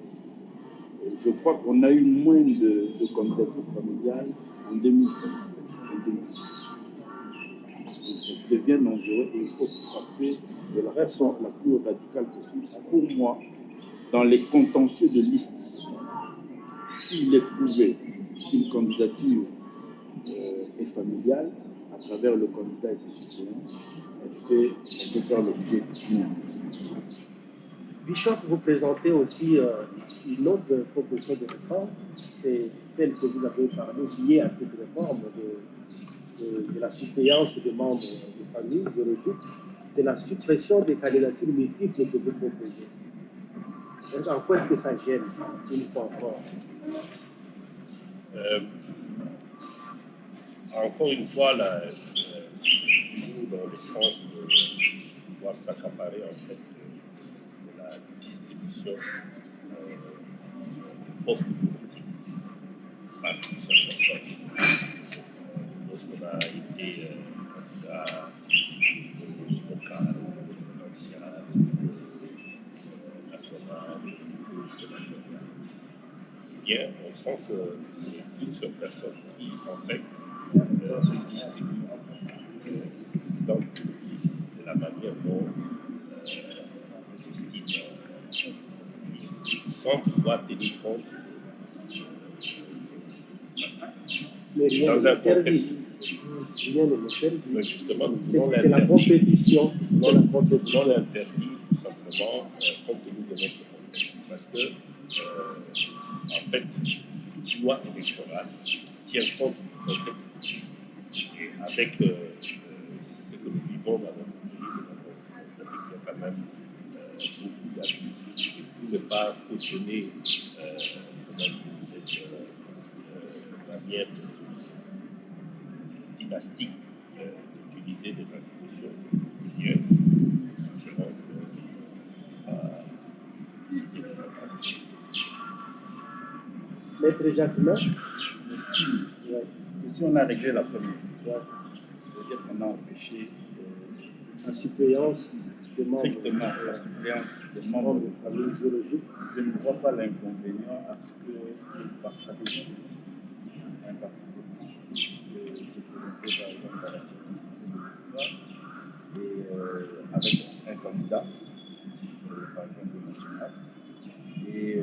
Je crois qu'on a eu moins de candidatures familiales en 2006 qu'en 2017. Donc ça devient dangereux et il faut frapper de la façon la plus radicale possible. Pour moi, dans les contentieux de liste, s'il est prouvé qu'une candidature est familiale, à travers le candidat et ses suppléants, elle peut faire l'objet d'une amnistie. Bishop, vous présentez aussi une autre proposition de réforme, c'est celle que vous avez parlé, liée à cette réforme de la suppléance des membres de famille, de réseau. C'est la suppression des candidatures multiples que vous proposez. Donc, en quoi est-ce que ça gêne, une fois encore? Encore une fois, là, toujours dans le sens de pouvoir s'accaparer en fait de la distribution de postes politiques par une seule personne. Lorsqu'on a été candidat local, provincial, national, sénatorial, bien, on sent que c'est une seule personne qui, en fait, distribue dans le politique de la manière dont on estime sans pouvoir tenir compte Mais rien dans un contexte. Rien ne l'interdit. Mais justement, C'est la compétition. Non l'interdit tout simplement compte tenu de notre contexte. Parce que, en fait, toute loi électorale tient compte du contexte. Et avec ce que nous vivons dans notre pays, il y a quand même beaucoup d'abus. Pour ne pas cautionner cette manière dynastique d'utiliser des institutions coutumières, suffisant Maître Jacquemin, J'estime que si on a réglé la première, peut-être maintenant empêcher La suppléance des membres. strictement la suppléance des membres de famille biologique. Je ne vois pas l'inconvénient à ce que, par stratégie, un parti politique puisse se présenter par exemple dans la circonscription de l'État et avec un candidat, par exemple national, et au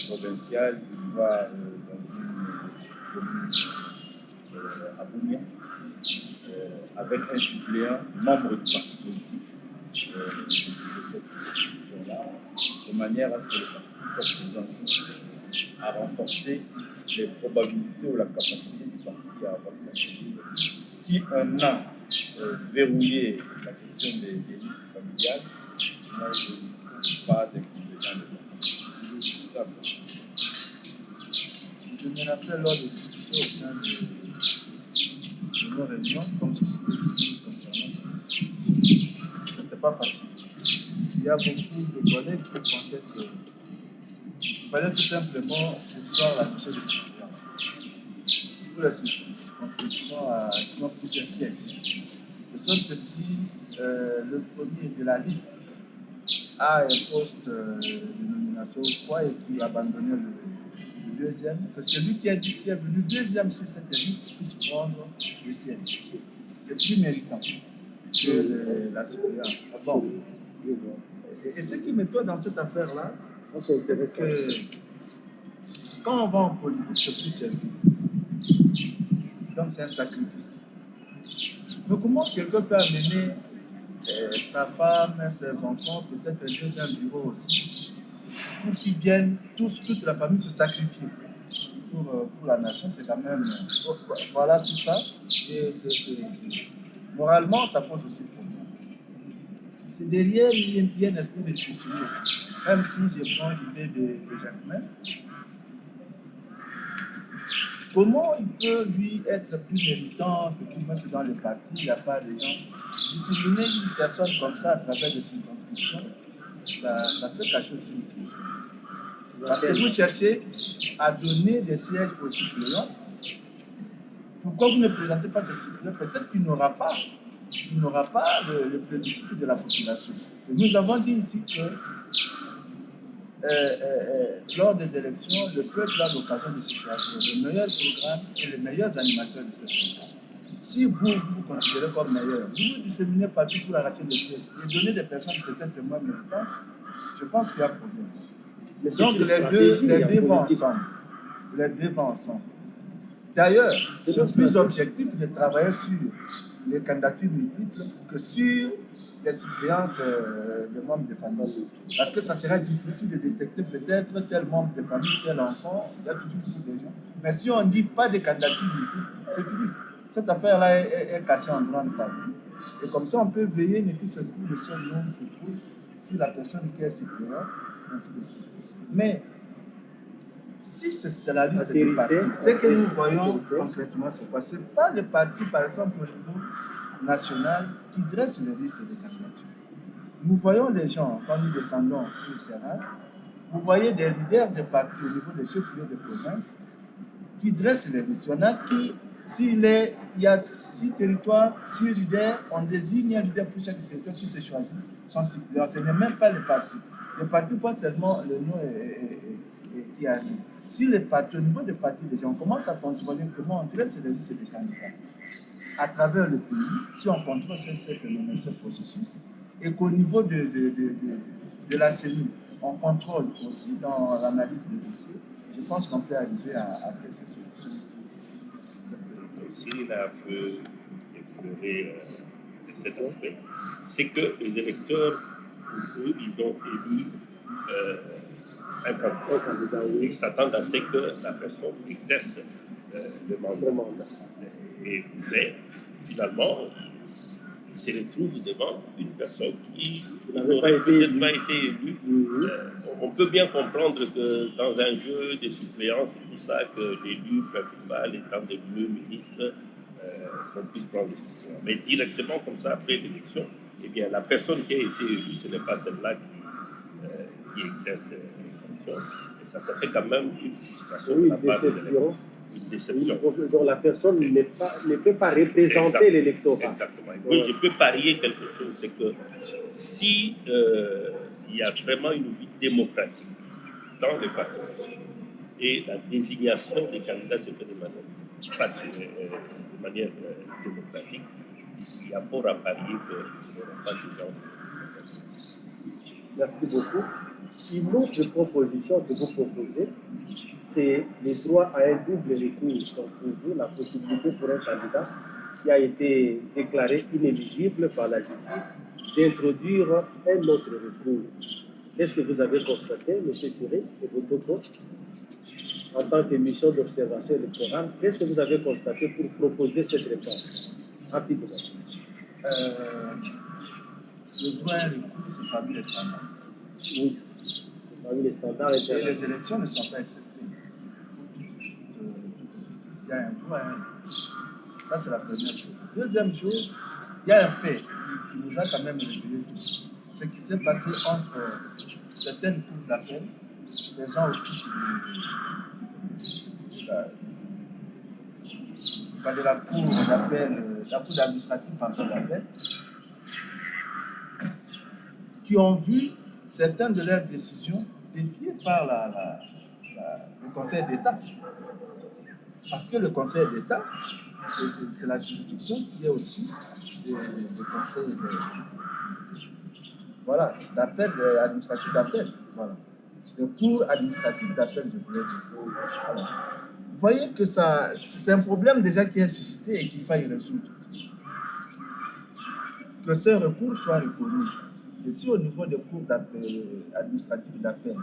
provincial, il va dans une commune à Bounia, avec un suppléant membre du parti politique de cette circonscription-là, de manière à ce que le parti soit présent à renforcer les probabilités ou la capacité du parti à avoir ses sièges. Si on a verrouillé la question des listes familiales, moi je ne trouve pas d'inconvénient dedans. C'est toujours discutable. Je me rappelle lors des discussions au sein de nos réunions, comme société civile concernant cette discussion, ce n'était pas facile. Il y a beaucoup de collègues qui pensaient qu'il fallait tout simplement sursoir la mission de suppléants. Pour la circonscription qui ont plusieurs sièges. De sorte que si le premier de la liste a un poste de nomination ou quoi et qui abandonnait le deuxième, que celui qui est venu deuxième sur cette liste puisse prendre le siège. C'est plus méritant que la suppléance. Bon. Et ce qui m'étonne dans cette affaire-là, c'est que quand on va en politique, c'est plus sérieux. Donc c'est un sacrifice. Mais comment quelqu'un peut amener sa femme, ses enfants, peut-être un deuxième bureau aussi, pour qu'ils viennent toute la famille se sacrifier pour la nation? C'est quand même... Voilà tout ça. Et moralement, ça pose aussi problème. C'est derrière, il y a un esprit de tricherie aussi. Même si je prends l'idée de Jacquemin, comment il peut, lui, être plus méritant que tout le monde dans le parti? Il n'y a pas de gens. Discriminer une personne comme ça à travers des circonscriptions, ça fait cacher aussi une crise. Parce que vous cherchez à donner des sièges aux suppléants. Pourquoi vous ne présentez pas ces suppléants? Peut-être qu'il n'aura pas le plébiscite de la population. Et nous avons dit ici que lors des élections, le peuple a l'occasion de se choisir le meilleur programme et les meilleurs animateurs de ce programme. Si vous considérez comme meilleur, vous disséminez partout pour arracher des sièges et donner des personnes peut-être moins méritantes, je pense qu'il y a un problème. Donc les deux vont ensemble. Les deux vont ensemble. D'ailleurs, c'est plus objectif de travailler sur les candidatures multiples que sur les suppléances des membres de famille. Parce que ça serait difficile de détecter peut-être tel membre de famille, tel enfant, il y a toujours beaucoup de gens. Mais si on ne dit pas de candidatures multiples, c'est fini. Cette affaire-là est cassée en grande partie. Et comme ça, on peut veiller, ne plus se trouve, le seul nom se trouve, si la personne qui est suppléante, ainsi de suite. Mais si c'est la liste des partis, ce que nous voyons concrètement, c'est quoi? Ce n'est pas le parti, par exemple, au niveau national, qui dresse les listes de candidatures. Nous voyons les gens, quand nous descendons sur le terrain, vous voyez des leaders de partis au niveau des chefs-lieux de province qui dressent les listes. Il y en a qui, il y a 6 territoires, 6 leaders, on désigne un leader pour chaque territoire qui se choisit son suppléant. Ce n'est même pas le parti. Le parti, pas seulement le nom qui arrive. Si les partis, au niveau des partis, déjà, on commence à contrôler comment on dresse les listes de candidats à travers le pays, si on contrôle ces phénomènes, ces processus, et qu'au niveau de la CENI, on contrôle aussi dans l'analyse des dossiers, je pense qu'on peut arriver à quelque chose. S'il a un peu effleuré cet aspect, c'est que les électeurs, pour eux, ils ont élu un candidat. Ils s'attendent à ce que la personne exerce le mandat. Mais finalement, ils se retrouvent devant une personne qui n'aurait peut-être pas été élue. On peut bien comprendre que dans un jeu de suppléance, tout ça, que l'élu principal étant devenu ministre, qu'on puisse prendre les suppléants. Mais directement comme ça, après l'élection, eh bien, la personne qui a été élue, ce n'est pas celle-là qui exerce les fonctions. Et ça fait quand même une frustration de la part des électeurs. une déception. Donc la personne ne peut pas représenter l'électorat. Exactement. Oui, je peux parier quelque chose, c'est que si il y a vraiment une vie démocratique dans les partis et la désignation des candidats se fait de manière démocratique, il y a fort à parier qu'il n'y aura pas ce genre de... Merci beaucoup. Une autre proposition que vous proposez, c'est le droit à un double recours. Donc pour vous, la possibilité pour un candidat qui a été déclaré inéligible par la justice d'introduire un autre recours. Qu'est-ce que vous avez constaté, M. Siré et votre autre, en tant que mission d'observation électorale, qu'est-ce que vous avez constaté pour proposer cette réponse rapidement? Le droit à un recours, c'est parmi les standards. Oui, c'est parmi les standards Et internationaux. les élections ne sont pas acceptées. Il y a un droit à un recours. Ça, c'est la première chose. Deuxième chose, il y a un fait qui nous a quand même réveillés tous. Ce qui s'est passé entre certaines cours d'appel faisant office de la cour d'appel, la cour administrative d'appel, qui ont vu certaines de leurs décisions défiées par le Conseil d'État. Parce que le Conseil d'État, c'est la juridiction qui est au-dessus du Conseil d'appel, administratif d'appel. Voilà. Le cours administratif d'appel, je voulais dire. Voilà. Vous voyez que c'est un problème déjà qui est suscité et qu'il faille résoudre. Que ce recours soit reconnu. Et si au niveau des cours administratifs d'appel,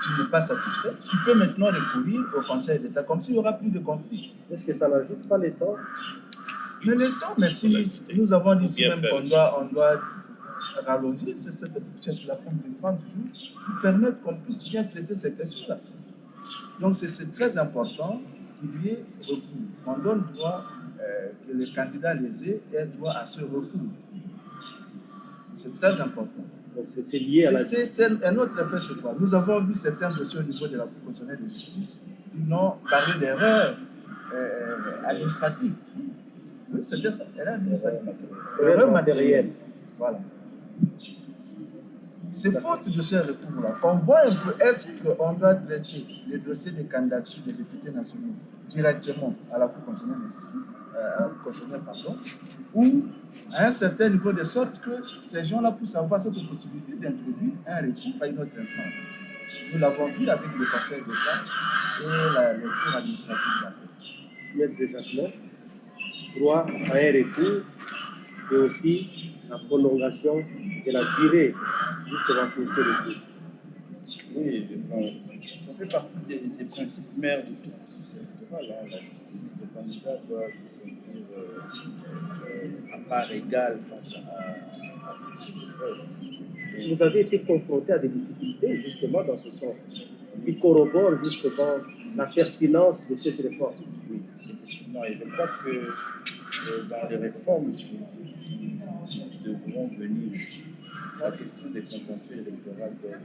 tu n'es pas satisfait, tu peux maintenant recourir au Conseil d'État comme s'il n'y aura plus de conflit. Est-ce que ça n'ajoute pas le temps? Mais le temps, mais si nous avons dit ici même qu'on doit rallonger cette fourchette-là comme de 30 jours pour permettre qu'on puisse bien traiter ces questions-là. Donc c'est très important qu'il y ait recours. On donne droit que les candidats lésés aient droit à ce recours. C'est très important. Donc c'est lié à la... Un autre effet, c'est quoi? Nous avons vu certains dossiers au niveau de la Cour constitutionnelle de justice. Ils n'ont parlé d'erreurs administratives. Oui, c'était ça, erreur administrative. Erreur matérielle. Voilà. C'est faute de ces recours-là qu'on voit un peu, est-ce qu'on doit traiter les dossiers de candidature des députés nationaux directement à la Cour constitutionnelle de justice, à la Cour constitutionnelle, pardon, ou à un certain niveau, de sorte que ces gens-là puissent avoir cette possibilité d'introduire un recours à une autre instance. Nous l'avons vu avec le Conseil d'État et les cours administratifs d'appel. Maître Jacquemin, droit à un recours et aussi la prolongation de la durée justement pour ce recours. Oui, ça fait partie des principes mères de tout processus électoral. La justice, le candidat doit se sentir à part égale face à toutes ces épreuves. Si vous avez été confronté à des difficultés justement dans ce sens, qui corroborent justement la pertinence de cette réforme. Oui, effectivement. Et je crois que dans les réformes qui devront venir ici, la question des contentieux électoraux doit être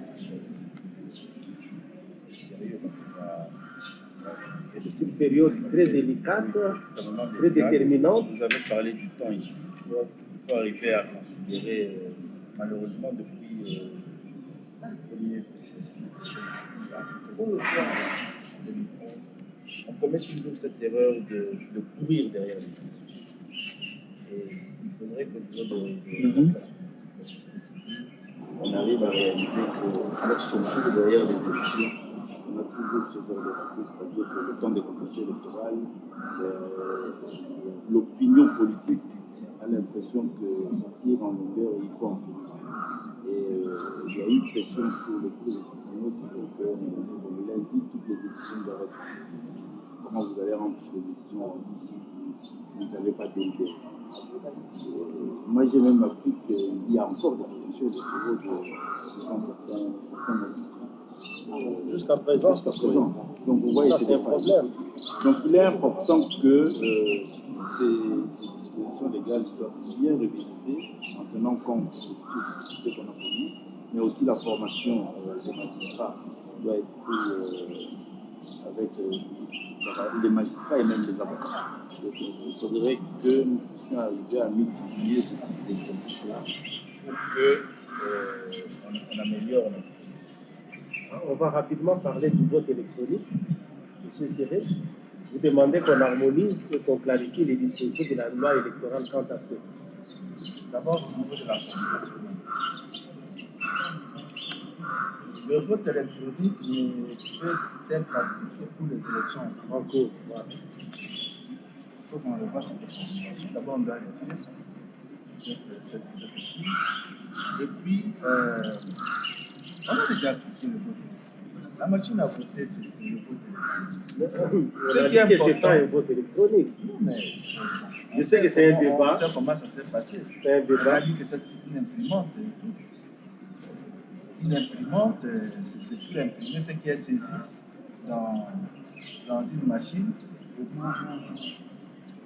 sérieux parce que c'est une période très délicate, très déterminante. Vous avez parlé du temps ici. Il faut arriver à considérer, malheureusement, depuis le premier processus, on commet toujours cette erreur de courir derrière les choses. Et il faudrait qu'au niveau de la on arrive à réaliser que lorsqu'on court derrière les élections, on a toujours ce genre de raté, c'est-à-dire que le temps des contentieux électorales, l'opinion politique a l'impression que ça tire en longueur et il faut en finir. Et il y a une pression sur les cours des tribunaux qui fait que lundi, toutes les décisions doivent être prises. Comment vous allez rendre les décisions ici? Vous ne savez pas délibérer. Moi, j'ai même appris qu'il y a encore des réflexions au niveau de certains magistrats. Jusqu'à présent. Donc, vous voyez, c'est un problème. Donc, il est important que ces dispositions légales soient bien revisitées en tenant compte de toutes les difficultés qu'on a connues, mais aussi la formation des magistrats doit être prise avec les magistrats et même les avocats. Donc, il faudrait que nous puissions arriver à multiplier ce type d'exercice-là pour qu'on améliore la vie. On va rapidement parler du vote électronique. Monsieur Séré, vous demandez qu'on harmonise et qu'on clarifie les dispositions de la loi électorale quant à ce. D'abord, au niveau de la formulation. Le vote électronique ne peut être appliqué pour les élections en cours. Voilà. Il faut qu'on revoie cette formulation. D'abord, on doit retirer ça, cette assise. Et puis, on a déjà appliqué le vote électronique. La machine à voter, c'est le vote électronique. Ce qui est important, c'est pas un vote électronique. Non, mais je sais que c'est un débat. On sait comment ça s'est passé. C'est un débat. On a dit que c'est une imprimante. Une imprimante, c'est tout imprimé, ce qui est saisi dans une machine. Et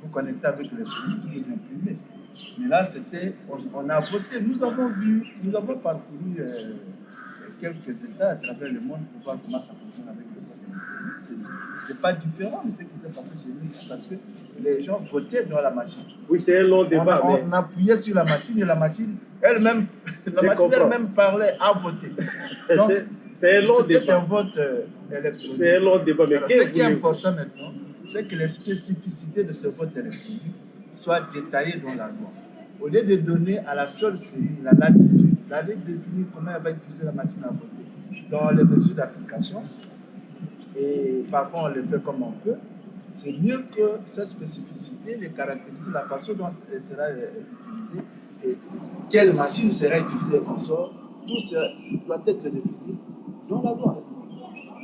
vous connectez avec l'imprimante, vous imprimez. Mais là, on a voté, nous avons parcouru quelques États à travers le monde pour voir comment ça fonctionne avec le vote électronique. C'est pas différent de ce qui s'est passé chez nous, parce que les gens votaient dans la machine. Oui, c'est un long débat. On appuyait sur la machine et la machine elle-même parlait à voter. Donc, c'est un long débat. C'était un vote électronique. C'est un long débat. Mais alors, ce qui est important maintenant, c'est que les spécificités de ce vote électronique soient détaillées dans la loi. Au lieu de donner à la seule série la latitude, d'aller définir comment elle va utiliser la machine à voter dans les mesures d'application, et parfois on le fait comme on peut, c'est mieux que ces spécificités, les caractéristiques, la façon dont elle sera utilisée, et quelle machine sera utilisée comme ça, tout ça doit être défini dans la loi.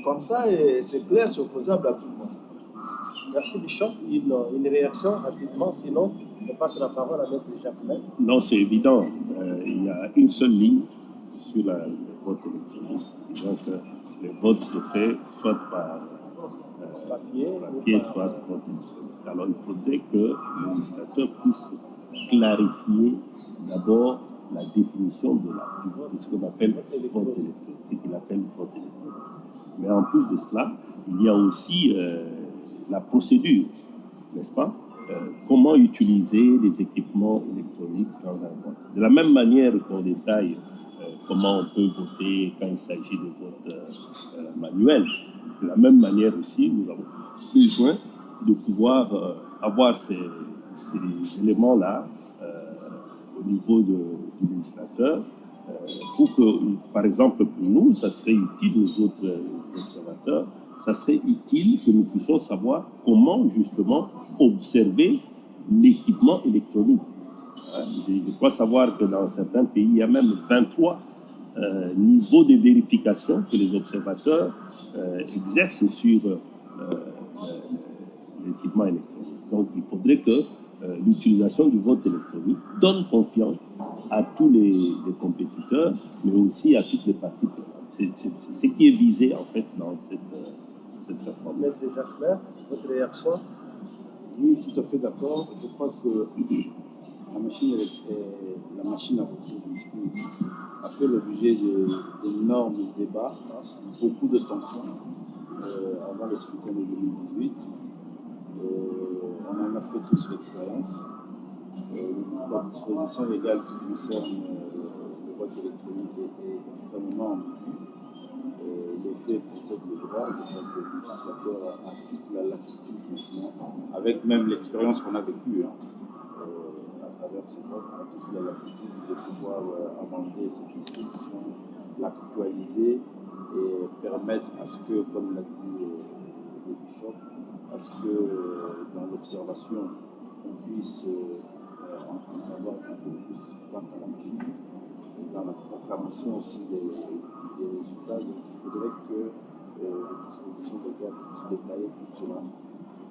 Comme ça, c'est clair, c'est opposable à tout le monde. Merci Bishop. Une réaction rapidement, sinon on passe la parole à Maître Jacquemin. Non, c'est évident. Il y a une seule ligne sur le vote électronique. Donc, le vote se fait soit par papier soit vote électronique. Alors, il faudrait que l'administrateur puisse clarifier d'abord la définition de ce qu'on appelle vote électronique, ce qu'il appelle vote électronique. Mais en plus de cela, il y a aussi la procédure, n'est-ce pas? Comment utiliser les équipements électroniques dans un vote. De la même manière qu'on détaille comment on peut voter quand il s'agit de vote manuel, de la même manière aussi, nous avons besoin de pouvoir avoir ces éléments-là au niveau du législateur pour que, par exemple, pour nous, ça serait utile, aux autres observateurs, ça serait utile que nous puissions savoir comment justement observer l'équipement électronique. Je crois savoir que dans certains pays, il y a même 23 niveaux de vérification que les observateurs exercent sur l'équipement électronique. Donc il faudrait que l'utilisation du vote électronique donne confiance à tous les compétiteurs, mais aussi à toutes les parties prenantes. C'est ce qui est visé en fait dans cette réforme. Maître Jacquemin, votre réaction? Oui, tout à fait d'accord. Je crois que la machine à voter a fait l'objet d'énormes débats, beaucoup de tensions avant le scrutin de 2018. On en a fait tous l'expérience. La disposition légale qui concerne le vote électronique est extrêmement ambiguë. Les faits précèdent le droit. Je crois que le législateur a toute la latitude maintenant, avec même l'expérience qu'on a vécue à travers ce vote, a toute la latitude de pouvoir amender cette disposition, l'actualiser et permettre à ce que, comme l'a dit le bishop, à ce que dans l'observation, on puisse avoir un peu plus quant à la machine. Dans la proclamation aussi des résultats, donc il faudrait que les dispositions légales puissent détailler tout cela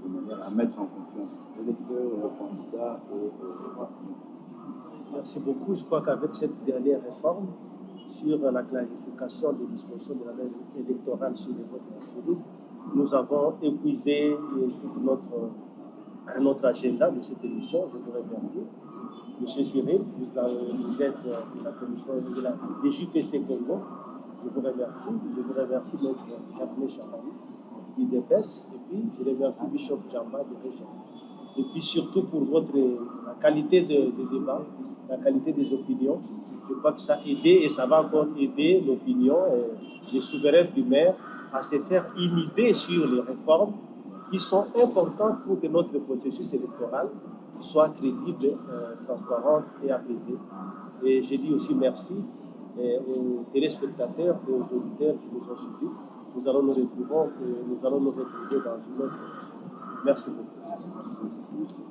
de manière à mettre en confiance l'électeur, le candidat et le parti. Merci beaucoup. Je crois qu'avec cette dernière réforme sur la clarification des dispositions de la loi électorale sur les votes électroniques, nous avons épuisé tout notre agenda de cette émission. Je vous remercie. Monsieur Cyril, vous êtes de la commission de JPC Congo. Je vous remercie. Je vous remercie, Maître Jacquemin Chabani. l'IDPS, et puis je remercie Bishop Djamba de Région. Et puis surtout pour la qualité des débats, la qualité des opinions. Je crois que ça a aidé et ça va encore aider l'opinion des souverains primaires à se faire une idée sur les réformes qui sont importantes pour que notre processus électoral soit crédible, transparent et apaisé. Et je dis aussi merci aux téléspectateurs et aux auditeurs qui nous ont suivis. Nous allons nous retrouver dans une autre émission. Merci beaucoup. Merci.